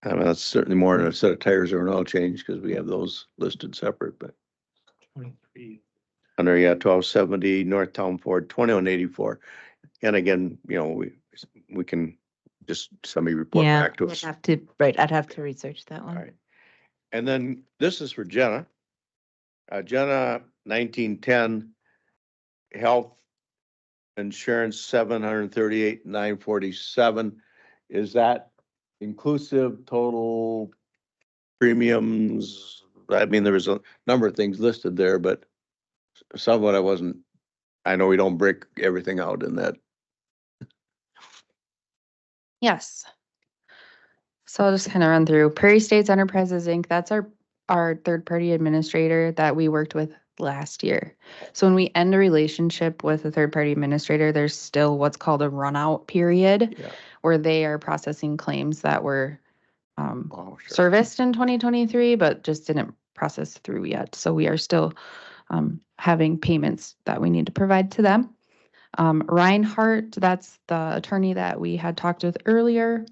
[SPEAKER 1] I mean, that's certainly more than a set of tires or an oil change because we have those listed separate, but
[SPEAKER 5] 23.
[SPEAKER 2] under
[SPEAKER 1] 1270 Northtown Ford 2184. And again, we can just somebody report
[SPEAKER 2] Yeah,
[SPEAKER 1] back to
[SPEAKER 2] I'd
[SPEAKER 1] us.
[SPEAKER 2] have to, right, I'd have to research that
[SPEAKER 1] All
[SPEAKER 2] one.
[SPEAKER 1] right. And then this is for Jenna. Jenna, 1910, health insurance, 738,947. Is that inclusive total premiums? I mean, there was a number of things listed there, but some of it I know we don't break everything out in that.
[SPEAKER 8] Yes. So I'll just kind of run through Prairie States Enterprises, Inc. That's our third-party administrator that we worked with last year. So when we end a relationship with a third-party administrator, there's still what's called a run-out period
[SPEAKER 1] Yeah.
[SPEAKER 8] where they are processing claims that were
[SPEAKER 1] Oh, sure.
[SPEAKER 8] serviced in 2023, but just didn't process through yet. So we are still having payments that we need to provide to them. Reinhardt, that's the attorney that we had talked with earlier.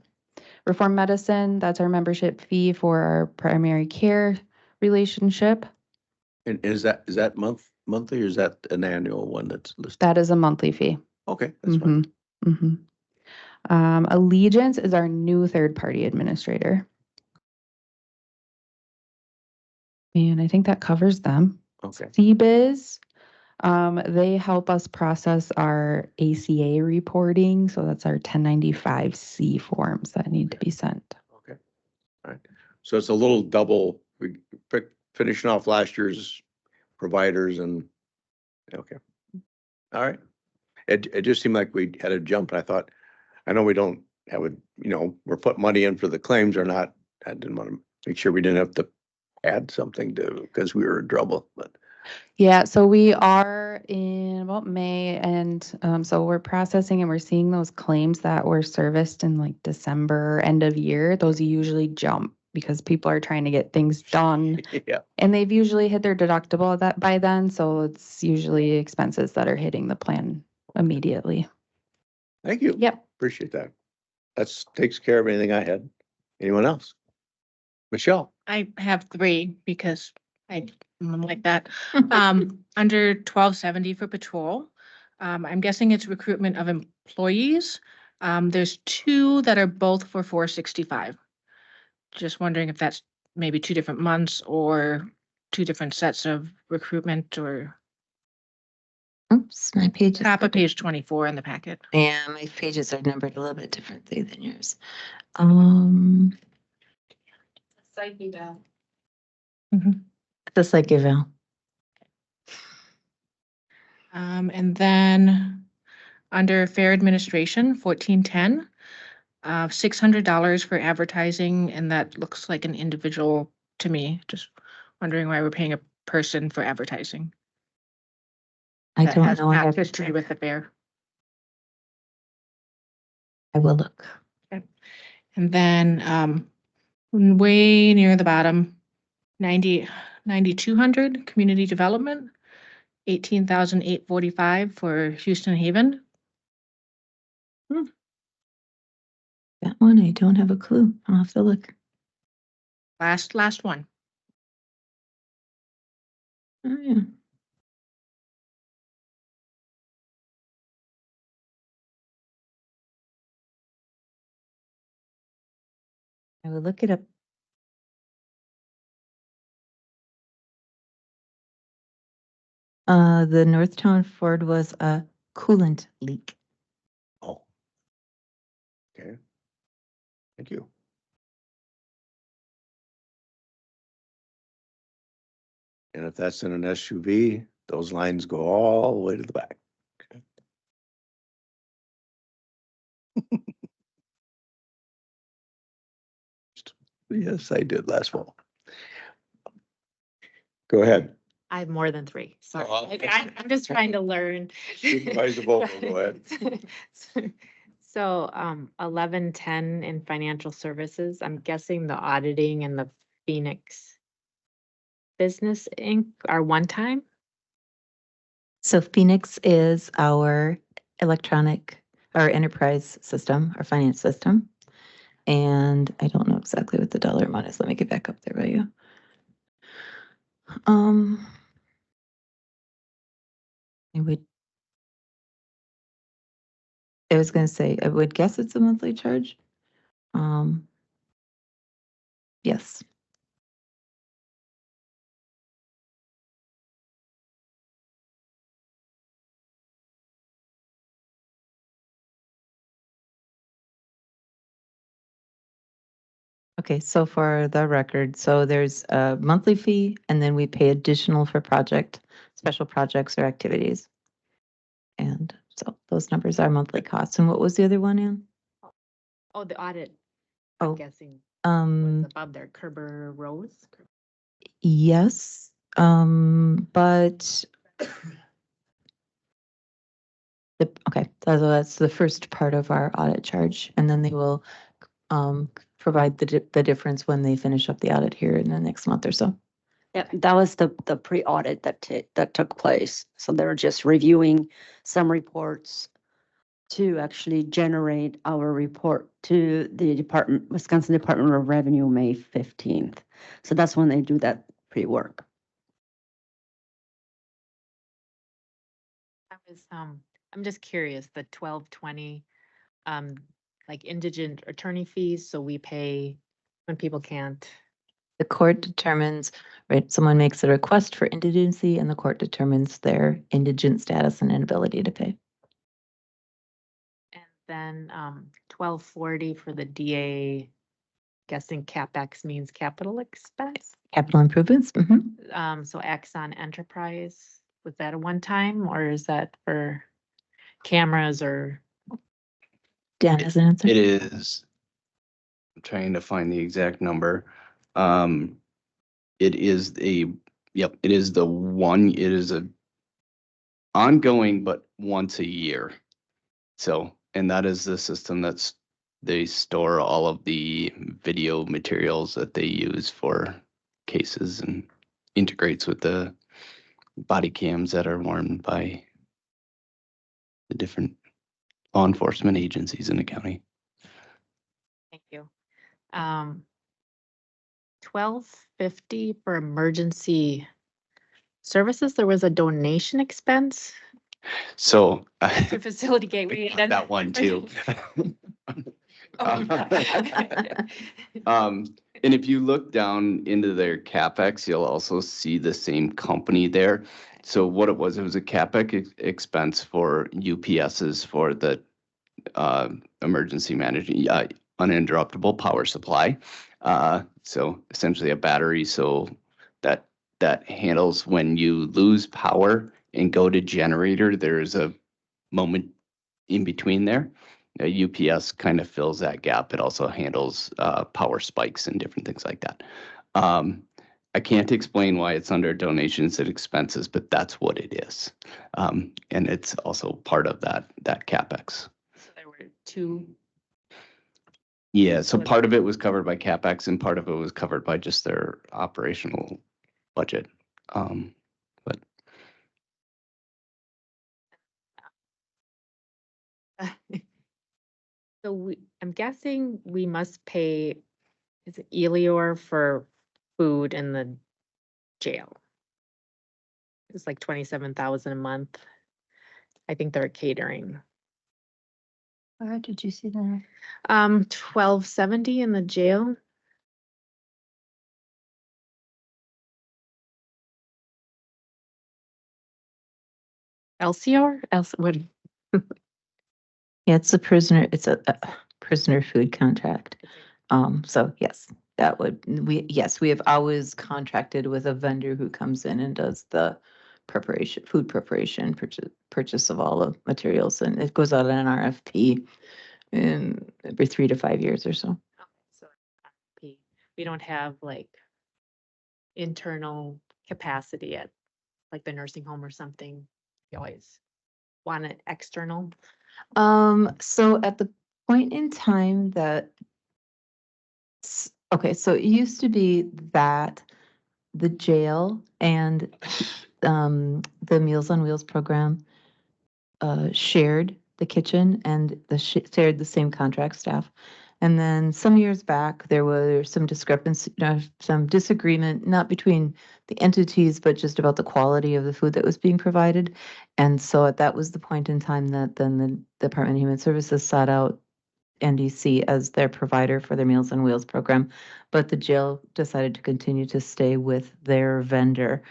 [SPEAKER 8] Reform Medicine, that's our membership fee for our primary care relationship.
[SPEAKER 1] And is that monthly or is that an annual one that's listed?
[SPEAKER 8] That is a monthly fee.
[SPEAKER 1] Okay, that's fine.
[SPEAKER 8] Mhm, mhm. Allegiance is our new third-party administrator. And I think that covers them.
[SPEAKER 1] Okay,
[SPEAKER 8] CBiz, they help us process our ACA reporting, so that's our 1095C forms that need to be sent.
[SPEAKER 1] okay. All right. So it's a little double, finishing off last year's providers and, okay. All right. It just seemed like we had a jump and I thought, I know we don't have a, we're putting money in for the claims or not. I didn't want to make sure we didn't have to add something to, because we were in trouble, but.
[SPEAKER 8] Yeah, so we are in about May, and so we're processing and we're seeing those claims that were serviced in like December, end of year. Those usually jump because people are trying to get things done.
[SPEAKER 1] Yeah.
[SPEAKER 8] And they've usually hit their deductible that by then, so it's usually expenses that are hitting the plan immediately.
[SPEAKER 1] Thank you.
[SPEAKER 8] Yep.
[SPEAKER 1] Appreciate that. That's takes care of anything I had. Anyone else? Michelle?
[SPEAKER 9] I have 3 because I'm like that. Under 1270 for patrol. I'm guessing it's recruitment of employees. There's 2 that are both for 465. Just wondering if that's maybe 2 different months or 2 different sets of recruitment or
[SPEAKER 2] Oops, my page.
[SPEAKER 9] top of page 24 in the packet.
[SPEAKER 2] Yeah, my pages are numbered a little bit differently than yours.
[SPEAKER 9] Psyche bell.
[SPEAKER 2] The psych eval.
[SPEAKER 9] And then under fair administration, 1410, $600 for advertising, and that looks like an individual to me. Just wondering why we're paying a person for advertising.
[SPEAKER 2] I
[SPEAKER 9] that
[SPEAKER 2] don't
[SPEAKER 9] has
[SPEAKER 2] know. I
[SPEAKER 9] past
[SPEAKER 2] have
[SPEAKER 9] history with the fair.
[SPEAKER 2] I will look.
[SPEAKER 9] And then way near the bottom, 9,200 community development, 18,845 for Houston Haven.
[SPEAKER 2] That one, I don't have a clue. I'll have to look.
[SPEAKER 9] Last one.
[SPEAKER 2] Oh, yeah. I will look it up. The Northtown Ford was a coolant leak.
[SPEAKER 1] Oh. Okay. Thank you. And if that's in an SUV, those lines go all the way to the back. Okay. Yes, I did last fall. Go ahead.
[SPEAKER 6] I have more than 3. Sorry.
[SPEAKER 1] Oh.
[SPEAKER 6] I'm just trying to learn.
[SPEAKER 1] Supervisor Vogel, go ahead.
[SPEAKER 6] So 1110 in financial services, I'm guessing the auditing and the Phoenix Business Inc. are one time?
[SPEAKER 2] So Phoenix is our our enterprise system, our finance system. And I don't know exactly what the dollar amount is. Let me get back up there by you. I was gonna say, I would guess it's a monthly charge. Yes. Okay, so for the record, so there's a monthly fee and then we pay additional for special projects or activities. And so those numbers are monthly costs. And what was the other one, Ann?
[SPEAKER 6] Oh, the audit,
[SPEAKER 2] Oh,
[SPEAKER 6] I'm guessing, was
[SPEAKER 2] Um,
[SPEAKER 6] above there, Kerber Rose?
[SPEAKER 2] yes, but okay, so that's the first part of our audit charge, and then they will provide the difference when they finish up the audit here in the next month or so.
[SPEAKER 10] Yeah, that was the pre-audit that took place. So they're just reviewing some reports to actually generate our report to the Wisconsin Department of Revenue, May 15th. So that's when they do that pre-work.
[SPEAKER 6] I'm just curious, the 1220, like indigent attorney fees, so we pay when people can't.
[SPEAKER 2] The court determines, right, someone makes a request for indigency and the court determines their indigent status and inability to pay.
[SPEAKER 6] And then 1240 for the DA, guessing CapEx means capital expense.
[SPEAKER 2] Capital improvements?
[SPEAKER 6] So Axon Enterprise, was that a one time or is that for cameras or?
[SPEAKER 2] Dan has an answer.
[SPEAKER 4] It is. I'm trying to find the exact number. It is it is a ongoing, but once a year. So, and that is the system they store all of the video materials that they use for cases and integrates with the body cams that are worn by the different law enforcement agencies in the county.
[SPEAKER 6] Thank you. 1250 for emergency services. There was a donation expense
[SPEAKER 4] So
[SPEAKER 6] to facility gateway. And then
[SPEAKER 4] that one too.
[SPEAKER 6] Oh,
[SPEAKER 4] And if you look down into their CapEx, you'll also see the same company there. So what it was a CapEx expense for UPSs for the emergency management, uninterruptible power supply. So essentially a battery, so that handles when you lose power and go to generator, there's a moment in between there. UPS kind of fills that gap. It also handles power spikes and different things like that. I can't explain why it's under donations and expenses, but that's what it is. And it's also part of that CapEx.
[SPEAKER 6] So there were two.
[SPEAKER 4] Yeah, so part of it was covered by CapEx and part of it was covered by just their operational budget. But
[SPEAKER 6] So I'm guessing we must pay, is it Elior for food in the jail? It's like 27,000 a month. I think they're catering.
[SPEAKER 7] Where did you see that?
[SPEAKER 6] 1270 in the jail. LCR? What?
[SPEAKER 2] Yeah, it's a a prisoner food contract. So yes, we have always contracted with a vendor who comes in and does the food preparation, purchase of all the materials, and it goes out on an RFP in every 3 to 5 years or so.
[SPEAKER 6] So we don't have like internal capacity at like the nursing home or something. You always want it external.
[SPEAKER 2] So at the point in time that, okay, so it used to be that the jail and the Meals on Wheels program shared the kitchen and shared the same contract staff. And then some years back, there were some discrepancy, some disagreement, not between the entities, but just about the quality of the food that was being provided. And so that was the point in time that then the Department of Human Services sought out NDC as their provider for their Meals on Wheels program. But the jail decided to continue to stay with their vendor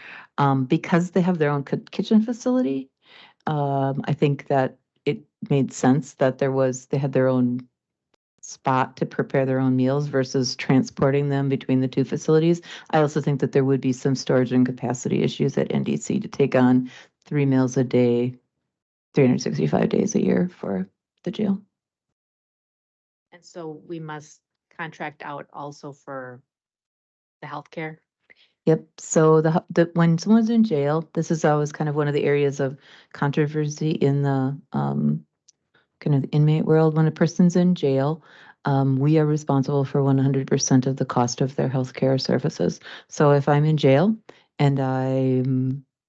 [SPEAKER 2] because they have their own kitchen facility. I think that it made sense that they had their own spot to prepare their own meals versus transporting them between the two facilities. I also think that there would be some storage and capacity issues at NDC to take on 3 meals a day, 365 days a year for the jail.
[SPEAKER 6] And so we must contract out also for the healthcare.
[SPEAKER 2] Yep. So when someone's in jail, this is always kind of one of the areas of controversy in the kind of inmate world. When a person's in jail, we are responsible for 100% of the cost of their healthcare services. So if I'm in jail and I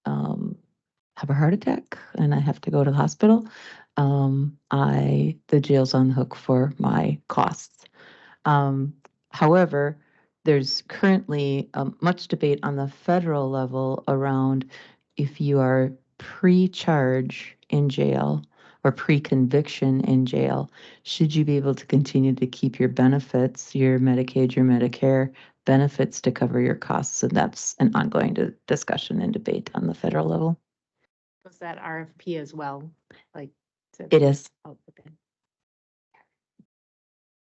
[SPEAKER 2] have a heart attack and I have to go to the hospital, the jail's on the hook for my costs. However, there's currently much debate on the federal level around if you are pre-charge in jail or pre-conviction in jail, should you be able to continue to keep your benefits, your Medicaid, your Medicare benefits to cover your costs? And that's an ongoing discussion and debate on the federal level.
[SPEAKER 6] Was that RFP as well? Like.
[SPEAKER 2] It is.
[SPEAKER 6] out the bid?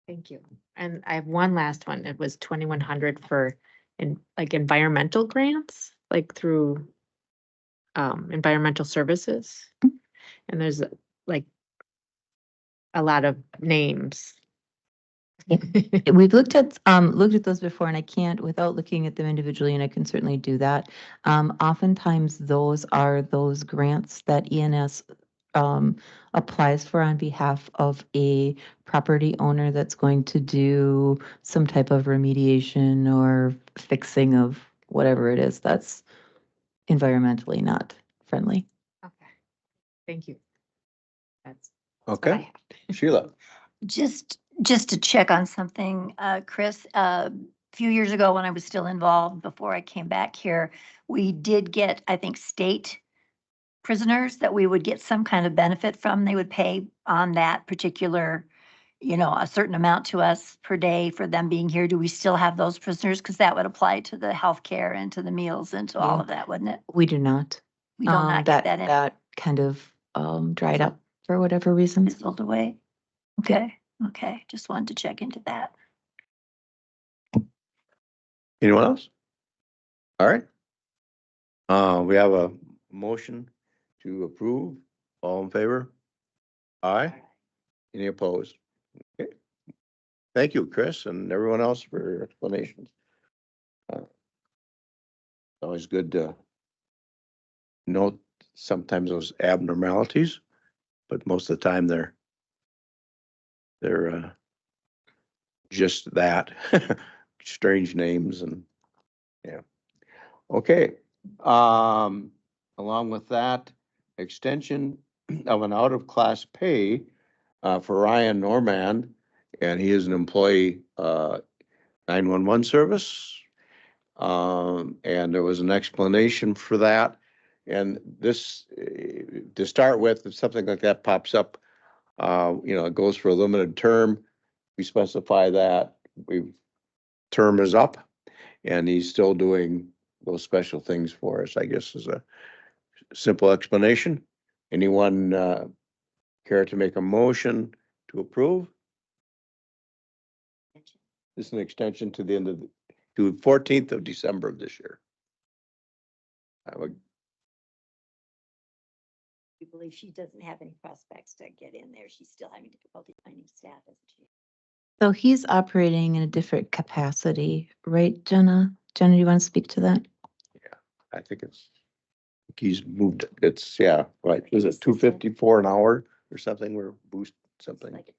[SPEAKER 6] Thank you. And I have one last one. It was 2,100 for like environmental grants, like through environmental services. And there's like a lot of names.
[SPEAKER 2] We've looked at those before, and I can't without looking at them individually, and I can certainly do that. Oftentimes those are those grants that ENS applies for on behalf of a property owner that's going to do some type of remediation or fixing of whatever it is that's environmentally not friendly.
[SPEAKER 6] Okay. Thank you. That's
[SPEAKER 1] Okay, Sheila.
[SPEAKER 7] Just to check on something, Chris, a few years ago when I was still involved, before I came back here, we did get, I think, state prisoners that we would get some kind of benefit from. They would pay on that particular, a certain amount to us per day for them being here. Do we still have those prisoners? Because that would apply to the healthcare and to the meals and to all
[SPEAKER 2] Yeah.
[SPEAKER 7] of that, wouldn't it?
[SPEAKER 2] We do not.
[SPEAKER 7] We don't not get that in.
[SPEAKER 2] That kind of dried up for whatever reason.
[SPEAKER 7] Fizzled away. Okay, just wanted to check into that.
[SPEAKER 1] Anyone else? All right. We have a motion to approve. All in favor? Aye. Any opposed? Okay. Thank you, Chris, and everyone else for your explanations. Always good to note sometimes those abnormalities, but most of the time they're just that. Strange names and yeah. Okay. Along with that, extension of an out of class pay for Ryan Norman, and he is an employee 911 service. And there was an explanation for that. And this, to start with, if something like that pops up, it goes for a limited term. We specify that term is up, and he's still doing those special things for us, I guess, is a simple explanation. Anyone care to make a motion to approve? This is an extension to the end of to 14th of December of this year. I would.
[SPEAKER 7] We believe she doesn't have any prospects to get in there. She's still having difficulty finding staff, isn't she?
[SPEAKER 2] So he's operating in a different capacity, right, Jenna? Jenna, do you want to speak to that?
[SPEAKER 1] Yeah, I think he's moved. It's right. Is it 254 an hour or something? We're boost something.
[SPEAKER 7] Like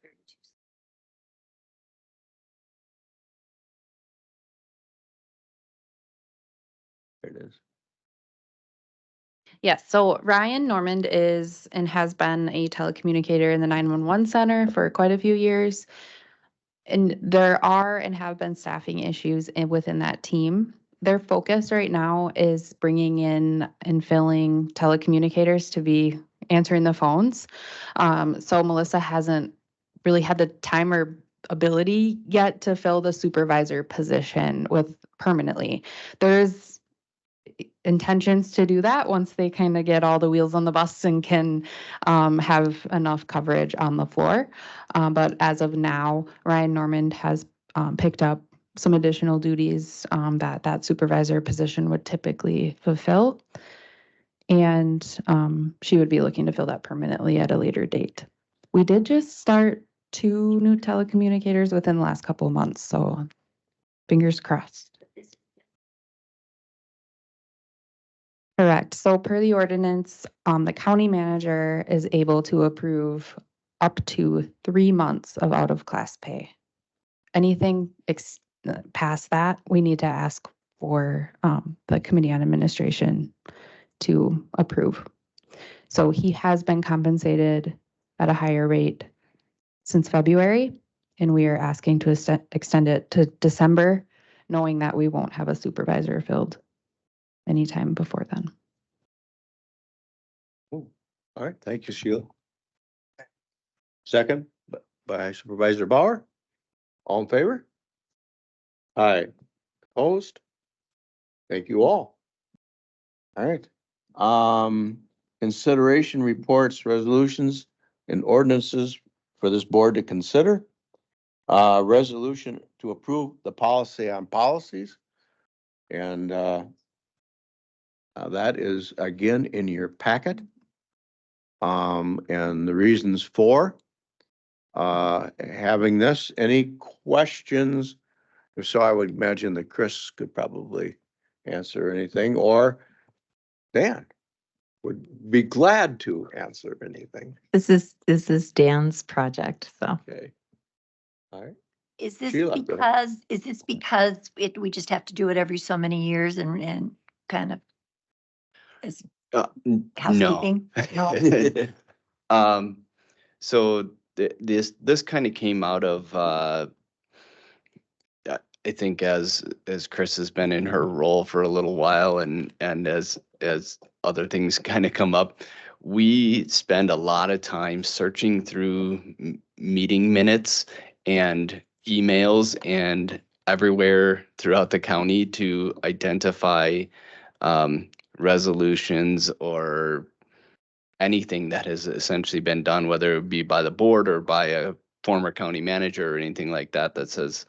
[SPEAKER 1] There it is.
[SPEAKER 8] Yes, so Ryan Normand is and has been a telecommunicator in the 911 center for quite a few years. And there are and have been staffing issues within that team. Their focus right now is bringing in and filling telecommunicators to be answering the phones. So Melissa hasn't really had the time or ability yet to fill the supervisor position permanently. There's intentions to do that once they kind of get all the wheels on the bus and can have enough coverage on the floor. But as of now, Ryan Normand has picked up some additional duties that supervisor position would typically fulfill. And she would be looking to fill that permanently at a later date. We did just start 2 new telecommunicators within the last couple of months, so fingers crossed. Correct. So per the ordinance, the county manager is able to approve up to 3 months of out of class pay. Anything past that, we need to ask for the Committee on Administration to approve. So he has been compensated at a higher rate since February. And we are asking to extend it to December, knowing that we won't have a supervisor filled anytime before then.
[SPEAKER 1] All right, thank you, Sheila. Second by Supervisor Bauer. All in favor? Aye. Opposed? Thank you all. All right. Consideration reports, resolutions, and ordinances for this board to consider. Resolution to approve the policy on policies. And that is again in your packet. And the reasons for having this. Any questions? If so, I would imagine that Chris could probably answer anything, or Dan would be glad to answer anything.
[SPEAKER 2] This is Dan's project, so.
[SPEAKER 1] Okay. All right.
[SPEAKER 7] Is this
[SPEAKER 1] Sheila, go
[SPEAKER 7] because we just have to do it every so many years and kind of as
[SPEAKER 4] No.
[SPEAKER 7] housekeeping?
[SPEAKER 4] So this kind of came out of, I think as Chris has been in her role for a little while and as other things kind of come up, we spend a lot of time searching through meeting minutes and emails and everywhere throughout the county to identify resolutions or anything that has essentially been done, whether it be by the board or by a former county manager or anything like that, that says,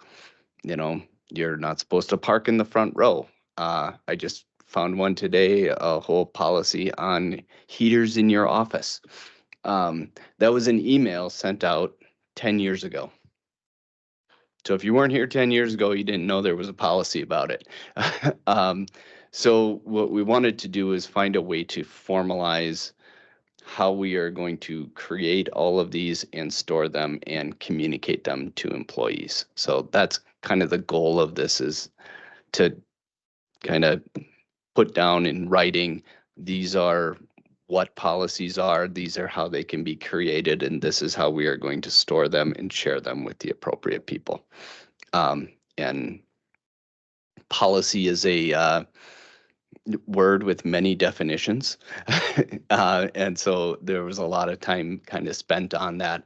[SPEAKER 4] you know, you're not supposed to park in the front row. I just found one today, a whole policy on heaters in your office. That was an email sent out 10 years ago. So if you weren't here 10 years ago, you didn't know there was a policy about it. So what we wanted to do is find a way to formalize how we are going to create all of these and store them and communicate them to employees. So that's kind of the goal of this, is to kind of put down in writing, these are what policies are, these are how they can be created, and this is how we are going to store them and share them with the appropriate people. And policy is a word with many definitions. And so there was a lot of time kind of spent on that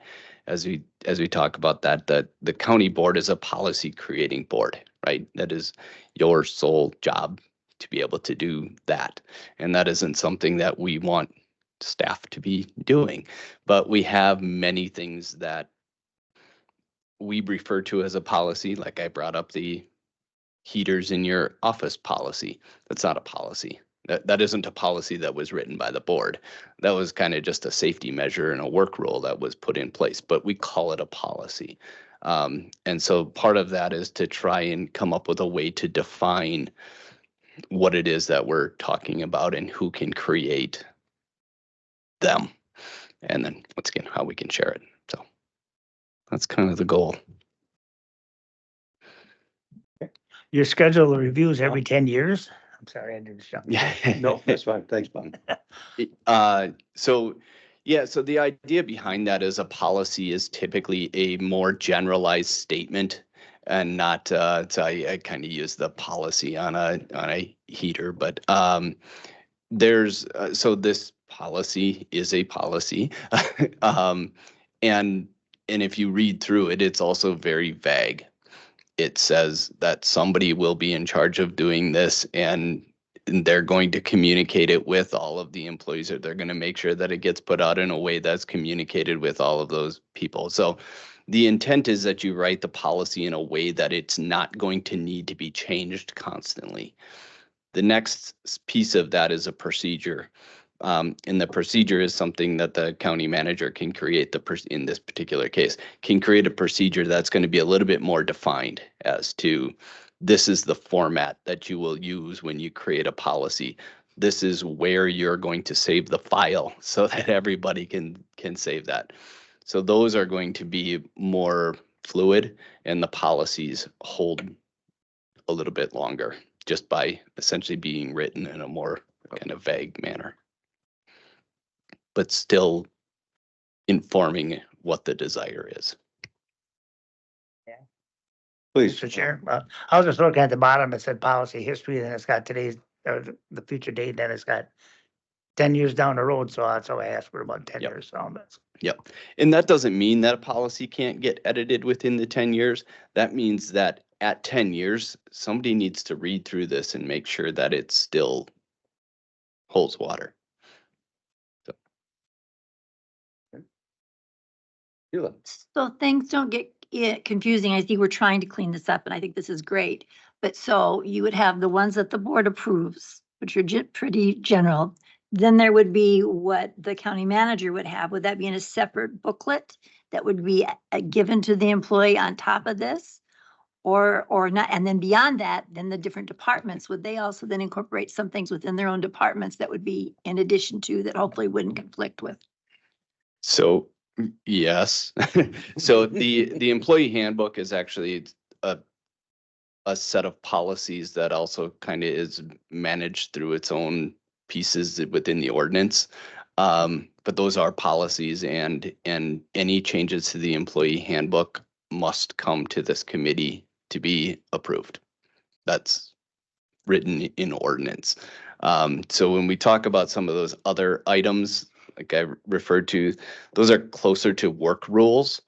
[SPEAKER 4] as we talk about that the county board is a policy creating board, right? That is your sole job, to be able to do that. And that isn't something that we want staff to be doing, but we have many things that we refer to as a policy. Like I brought up the heaters in your office policy. That's not a policy. That isn't a policy that was written by the board. That was kind of just a safety measure and a work rule that was put in place, but we call it a policy. And so part of that is to try and come up with a way to define what it is that we're talking about and who can create them. And then once again, how we can share it. So that's kind of the goal.
[SPEAKER 3] Your schedule of reviews every 10 years? I'm sorry, I didn't jump.
[SPEAKER 4] Yeah.
[SPEAKER 1] No, that's fine. Thanks, Bob.
[SPEAKER 4] So the idea behind that is a policy is typically a more generalized statement and not, so I kind of use the policy on a heater, but so this policy is a policy. And if you read through it, it's also very vague. It says that somebody will be in charge of doing this and they're going to communicate it with all of the employees, or they're going to make sure that it gets put out in a way that's communicated with all of those people. So the intent is that you write the policy in a way that it's not going to need to be changed constantly. The next piece of that is a procedure. And the procedure is something that the county manager can create, in this particular case, can create a procedure that's going to be a little bit more defined as to, this is the format that you will use when you create a policy. This is where you're going to save the file so that everybody can save that. So those are going to be more fluid, and the policies hold a little bit longer just by essentially being written in a more kind of vague manner. But still informing what the desire is.
[SPEAKER 1] Please.
[SPEAKER 3] Mr. Chair, I was just looking at the bottom, it said policy history, and it's got today's, or the future date, then it's got 10 years down the road, so that's why I asked for about 10
[SPEAKER 4] Yep.
[SPEAKER 3] years, so that's.
[SPEAKER 4] Yep. And that doesn't mean that a policy can't get edited within the 10 years. That means that at 10 years, somebody needs to read through this and make sure that it still holds water.
[SPEAKER 7] So things don't get confusing. I think we're trying to clean this up, and I think this is great. But so you would have the ones that the board approves, which are pretty general. Then there would be what the county manager would have. Would that be in a separate booklet that would be given to the employee on top of this? Or not? And then beyond that, then the different departments, would they also then incorporate some things within their own departments that would be in addition to that hopefully wouldn't conflict with?
[SPEAKER 4] So yes. So the employee handbook is actually a set of policies that also kind of is managed through its own pieces within the ordinance. But those are policies, and any changes to the employee handbook must come to this committee to be approved. That's written in ordinance. So when we talk about some of those other items, like I referred to, those are closer to work rules,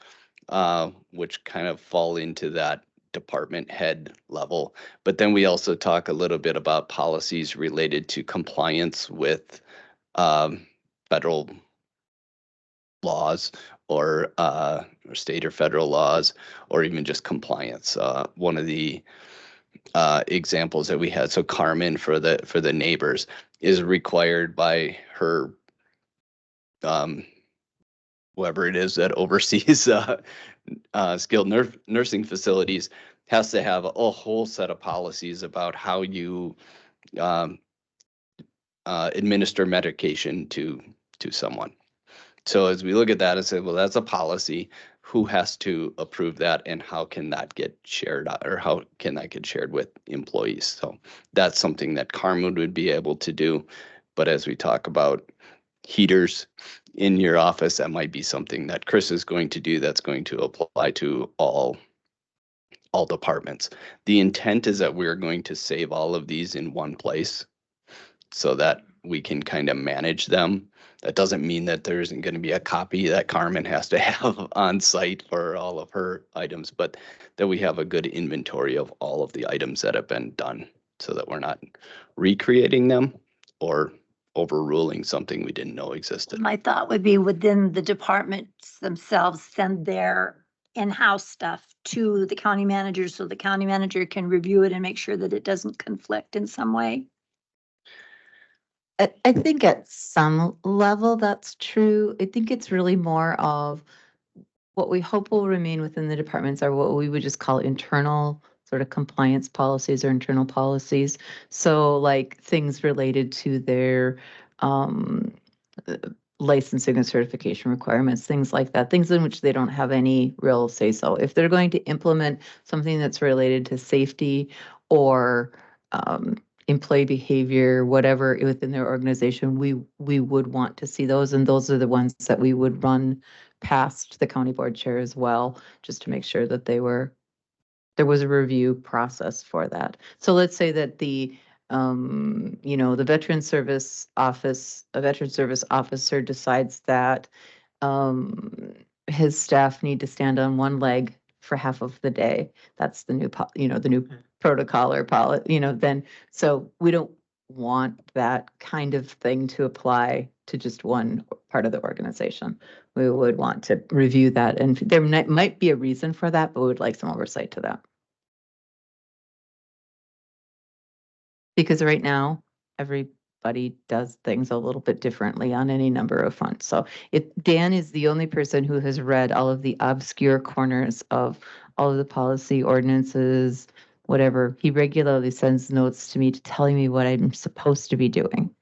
[SPEAKER 4] which kind of fall into that department head level. But then we also talk a little bit about policies related to compliance with federal laws or state or federal laws, or even just compliance. One of the examples that we had, so Carmen for the neighbors is required by her whoever it is that oversees skilled nursing facilities, has to have a whole set of policies about how you administer medication to someone. So as we look at that and say, well, that's a policy, who has to approve that, and how can that get shared, or how can that get shared with employees? So that's something that Carmen would be able to do. But as we talk about heaters in your office, that might be something that Chris is going to do, that's going to apply to all departments. The intent is that we're going to save all of these in one place so that we can kind of manage them. That doesn't mean that there isn't going to be a copy that Carmen has to have on site for all of her items, but that we have a good inventory of all of the items that have been done so that we're not recreating them or overruling something we didn't know existed.
[SPEAKER 7] My thought would be within the departments themselves, send their in-house stuff to the county manager so the county manager can review it and make sure that it doesn't conflict in some way.
[SPEAKER 2] I think at some level that's true. I think it's really more of what we hope will remain within the departments are what we would just call internal sort of compliance policies or internal policies. So like things related to their licensing and certification requirements, things like that, things in which they don't have any real say so. If they're going to implement something that's related to safety or employee behavior, whatever within their organization, we would want to see those, and those are the ones that we would run past the county board chair as well, just to make sure that there was a review process for that. So let's say that the the veteran service office, a veteran service officer decides that his staff need to stand on one leg for half of the day. That's the new, the new protocol or policy, then, so we don't want that kind of thing to apply to just one part of the organization. We would want to review that, and there might be a reason for that, but we would like some oversight to that. Because right now, everybody does things a little bit differently on any number of fronts. So Dan is the only person who has read all of the obscure corners of all of the policy ordinances, whatever. He regularly sends notes to me telling me what I'm supposed to be doing.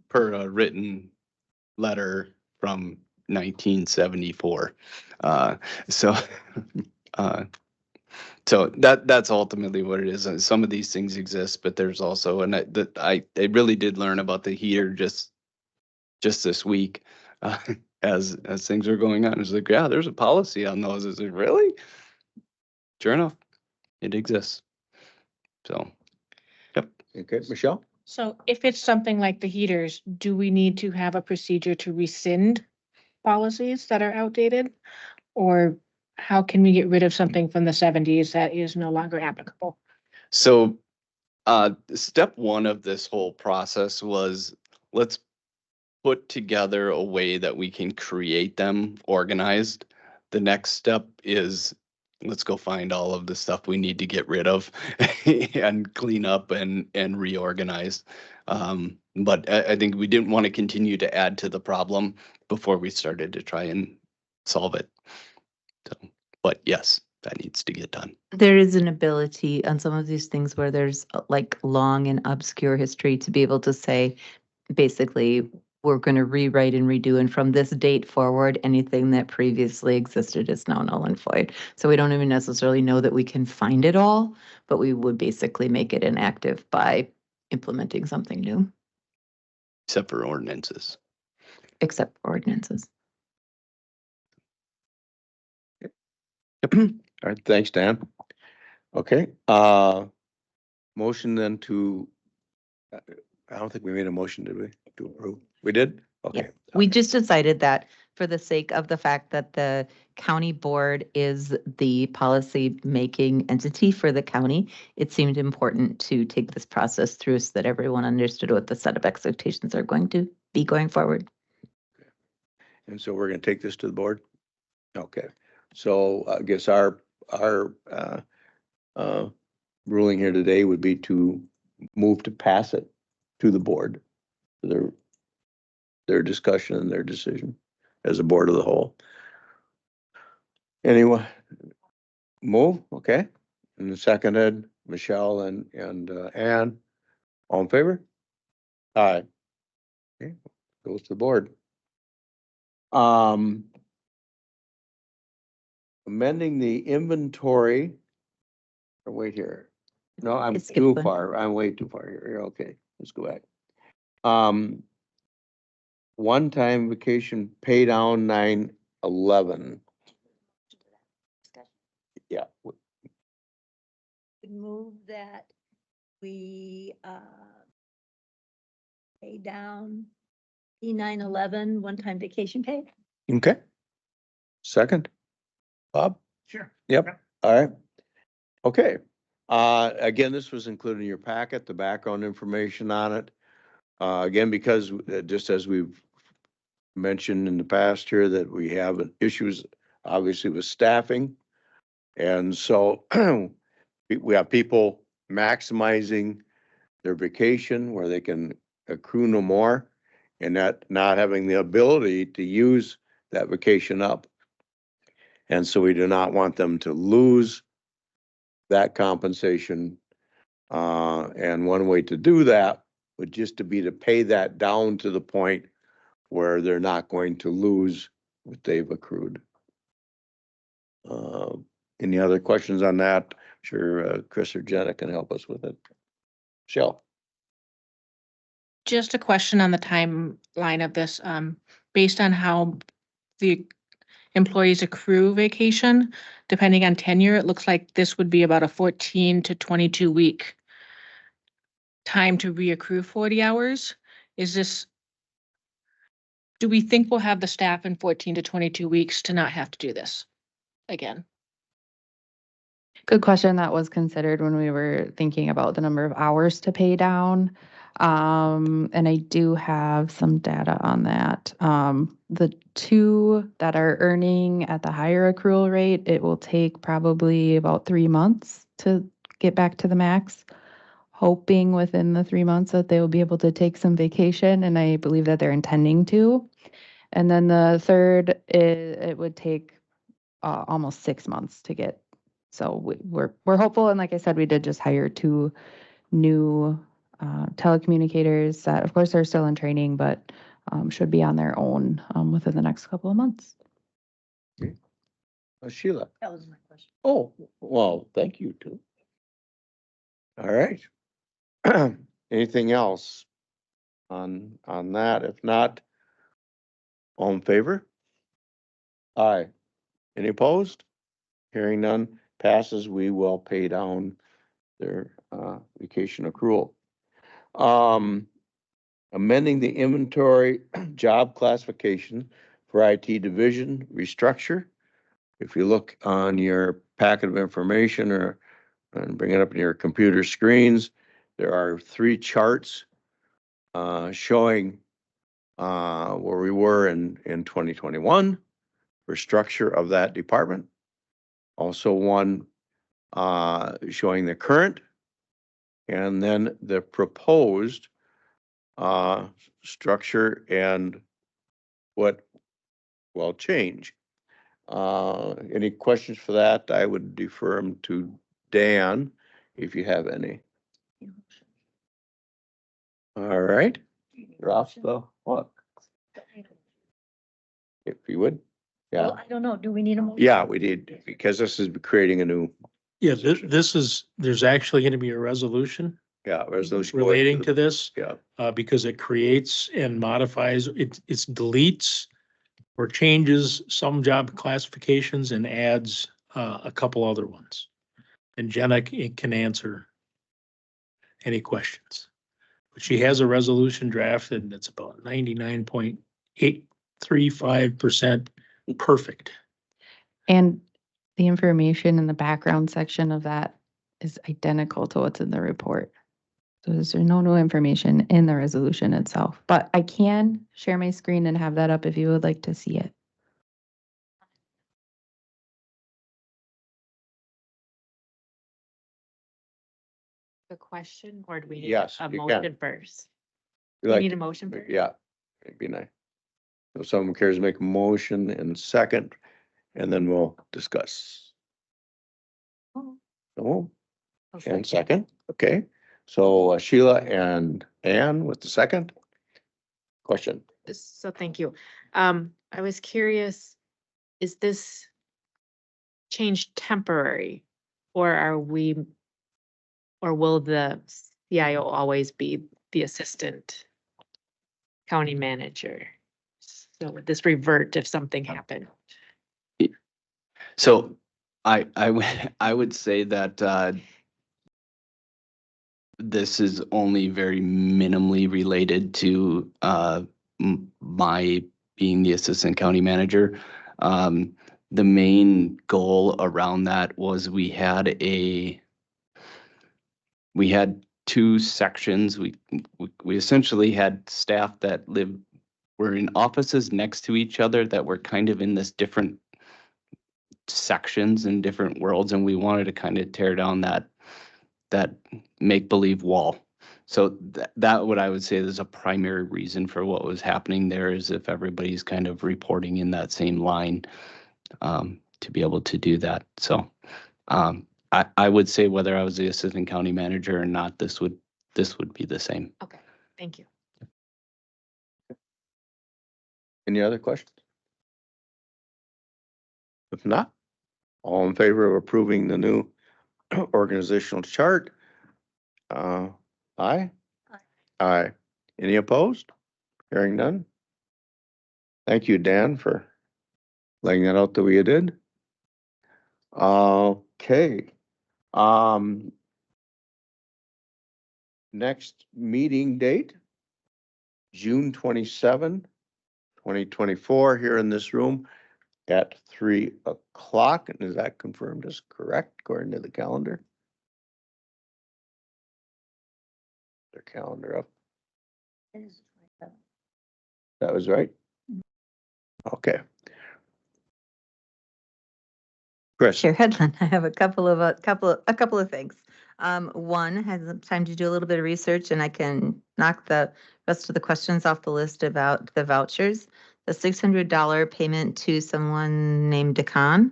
[SPEAKER 4] Per a written letter from 1974. So that's ultimately what it is. And some of these things exist, but there's also, and I really did learn about the heater just this week. as things are going on. It's like, yeah, there's a policy on those. Is it really? Sure enough, it exists. So,
[SPEAKER 1] Okay, Michelle?
[SPEAKER 9] So if it's something like the heaters, do we need to have a procedure to rescind policies that are outdated? Or how can we get rid of something from the seventies that is no longer applicable?
[SPEAKER 4] so step one of this whole process was, let's put together a way that we can create them organized. The next step is, let's go find all of the stuff we need to get rid of and clean up and reorganize. But I think we didn't want to continue to add to the problem before we started to try and solve it. So, but yes, that needs to get done.
[SPEAKER 2] There is an ability on some of these things where there's like long and obscure history to be able to say, basically, we're going to rewrite and redo, and from this date forward, anything that previously existed is now null and void. So we don't even necessarily know that we can find it all, but we would basically make it inactive by implementing something new,
[SPEAKER 4] Except for ordinances.
[SPEAKER 2] except for ordinances.
[SPEAKER 1] All right, thanks, Dan. Okay, motion then to, I don't think we made a motion, did we, to approve? We did? Okay.
[SPEAKER 2] We just decided that for the sake of the fact that the county board is the policy-making entity for the county, it seemed important to take this process through so that everyone understood what the set of expectations are going to be going forward.
[SPEAKER 1] And so we're gonna take this to the board? Okay, so I guess our ruling here today would be to move to pass it to the board, for their discussion and their decision as a board of the whole. Anyone? Move, okay, and seconded, Michelle and Ann, all in favor? Aye. Okay, goes to the board. Amending the inventory. Or wait here. No, I'm
[SPEAKER 2] Skip
[SPEAKER 1] too
[SPEAKER 2] one.
[SPEAKER 1] far. I'm way too far here. Okay, let's go back. One-time vacation pay down 9/11. Yeah,
[SPEAKER 7] Move that we, pay down E911 one-time vacation pay.
[SPEAKER 1] okay. Second. Bob?
[SPEAKER 3] Sure.
[SPEAKER 1] Yep, all right. Okay, again, this was included in your packet, the background information on it. Again, because just as we've mentioned in the past here, that we have issues obviously with staffing. And so we have people maximizing their vacation where they can accrue no more and not having the ability to use that vacation up. And so we do not want them to lose that compensation. And one way to do that would just to be to pay that down to the point where they're not going to lose what they've accrued. Any other questions on that? Sure, Chris or Jenna can help us with it. Michelle?
[SPEAKER 9] Just a question on the timeline of this, based on how the employees accrue vacation, depending on tenure, it looks like this would be about a 14 to 22 week time to reaccrue 40 hours. Do we think we'll have the staff in 14 to 22 weeks to not have to do this again?
[SPEAKER 8] Good question. That was considered when we were thinking about the number of hours to pay down. And I do have some data on that. The two that are earning at the higher accrual rate, it will take probably about 3 months to get back to the max. Hoping within the 3 months that they will be able to take some vacation, and I believe that they're intending to. And then the third, it would take almost 6 months to get. So we're hopeful, and like I said, we did just hire 2 new telecommunicators that, of course, are still in training, but should be on their own within the next couple of months.
[SPEAKER 1] Sheila?
[SPEAKER 7] That was my question.
[SPEAKER 1] Oh, well, thank you too. All right. Anything else on that? If not, All in favor? Aye. Any opposed? Hearing none, passes. We will pay down their vacation accrual. Amending the inventory job classification for IT division restructure. If you look on your packet of information or and bring it up in your computer screens, there are 3 charts showing where we were in 2021 for structure of that department. Also one showing the current and then the proposed structure and what will change. Any questions for that? I would defer them to Dan if you have any. All right, you're off the hook. If you would. Yeah,
[SPEAKER 7] Well, I don't know. Do we need a motion?
[SPEAKER 1] yeah, we did, because this is creating a new,
[SPEAKER 5] Yeah, this is, there's actually gonna be a resolution
[SPEAKER 1] yeah, resolution.
[SPEAKER 5] relating to this,
[SPEAKER 1] Yeah,
[SPEAKER 5] because it creates and modifies, it deletes or changes some job classifications and adds a couple other ones. And Jenna can answer any questions. But she has a resolution drafted and it's about 99.835% perfect.
[SPEAKER 8] And the information in the background section of that is identical to what's in the report. So there's no new information in the resolution itself, but I can share my screen and have that up if you would like to see it.
[SPEAKER 6] The question, or do we need
[SPEAKER 1] Yes,
[SPEAKER 6] a
[SPEAKER 1] you can.
[SPEAKER 6] motion first?
[SPEAKER 1] you
[SPEAKER 6] We
[SPEAKER 1] like,
[SPEAKER 6] need a motion first?
[SPEAKER 1] yeah, it'd be nice. If someone cares to make a motion in second, and then we'll discuss.
[SPEAKER 6] Oh,
[SPEAKER 1] Oh,
[SPEAKER 6] I'll
[SPEAKER 1] and second, okay. So Sheila and Ann with the second question.
[SPEAKER 6] So thank you. I was curious, is this change temporary? Or or will the CIO always be the assistant county manager? So would this revert if something happened?
[SPEAKER 4] So I would say that this is only very minimally related to my being the assistant county manager. The main goal around that was we had 2 sections. We essentially had staff that were in offices next to each other that were kind of in this different sections in different worlds, and we wanted to kind of tear down that make-believe wall. So that what I would say is a primary reason for what was happening there, is if everybody's kind of reporting in that same line, to be able to do that. So I would say whether I was the assistant county manager or not, this would be the same.
[SPEAKER 6] Okay, thank you.
[SPEAKER 1] Any other questions? If not, all in favor of approving the new organizational chart? Aye?
[SPEAKER 7] Aye.
[SPEAKER 1] Aye. Any opposed? Hearing none? Thank you, Dan, for laying that out the way you did. Okay. Next meeting date, June 27, 2024, here in this room at 3 o'clock. And is that confirmed as correct according to the calendar? Their calendar up. That was right? Okay. Chris?
[SPEAKER 2] Chair Headland, I have a couple of things. One, had some time to do a little bit of research and I can knock the rest of the questions off the list about the vouchers. The $600 payment to someone named Decon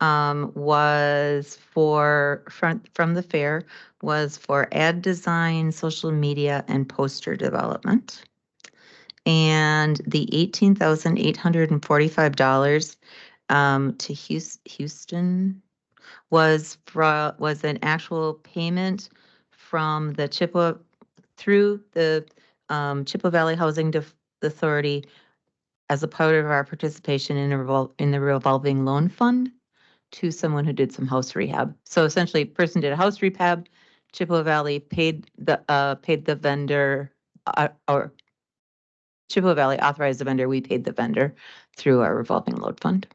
[SPEAKER 2] was from the fair, was for ad design, social media, and poster development. And the $18,845 to Houston was an actual payment from the through the Chippewa Valley Housing Authority as a part of our participation in the revolving loan fund to someone who did some house rehab. So essentially, person did a house rehab, Chippewa Valley paid the vendor, or Chippewa Valley authorized the vendor, we paid the vendor through our revolving loan fund.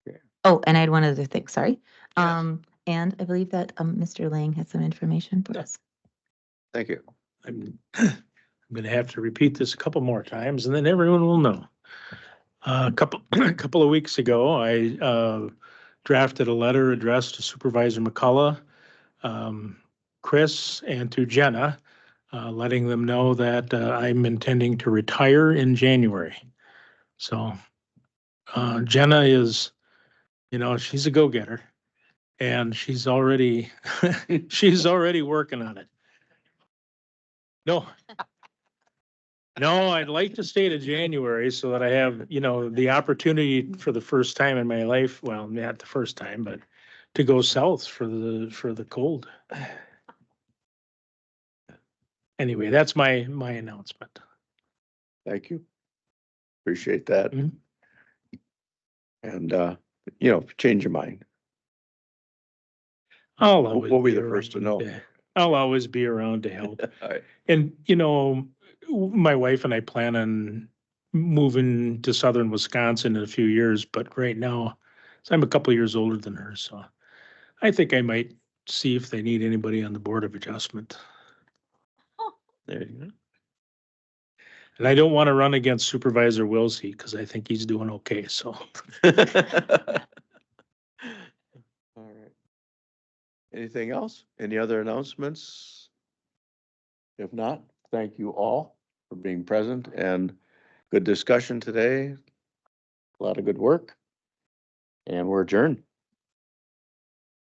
[SPEAKER 1] Okay.
[SPEAKER 2] Oh, and I had one other thing, sorry.
[SPEAKER 5] Yes.
[SPEAKER 2] And I believe that, Mr. Lang had some information for us.
[SPEAKER 1] Thank you.
[SPEAKER 5] I'm gonna have to repeat this a couple more times and then everyone will know. A couple of weeks ago, I drafted a letter addressed to Supervisor McCullough, Chris, and to Jenna, letting them know that I'm intending to retire in January. So Jenna is, she's a go-getter, and she's already working on it. No, I'd like to stay to January so that I have, the opportunity for the first time in my life, well, not the first time, but to go south for the cold. Anyway, that's my announcement.
[SPEAKER 1] Thank you. Appreciate that.
[SPEAKER 5] Mhm.
[SPEAKER 1] And, change your mind.
[SPEAKER 5] I'll always
[SPEAKER 1] We'll be the first to
[SPEAKER 5] around
[SPEAKER 1] know.
[SPEAKER 5] I'll always be around to help.
[SPEAKER 1] All right.
[SPEAKER 5] And, my wife and I plan on moving to southern Wisconsin in a few years, but right now, so I'm a couple years older than her, so I think I might see if they need anybody on the Board of Adjustment.
[SPEAKER 1] There you go.
[SPEAKER 5] And I don't want to run against Supervisor Wilsey because I think he's doing okay, so.
[SPEAKER 1] All right. Anything else? Any other announcements? If not, thank you all for being present and good discussion today. A lot of good work. And we're adjourned.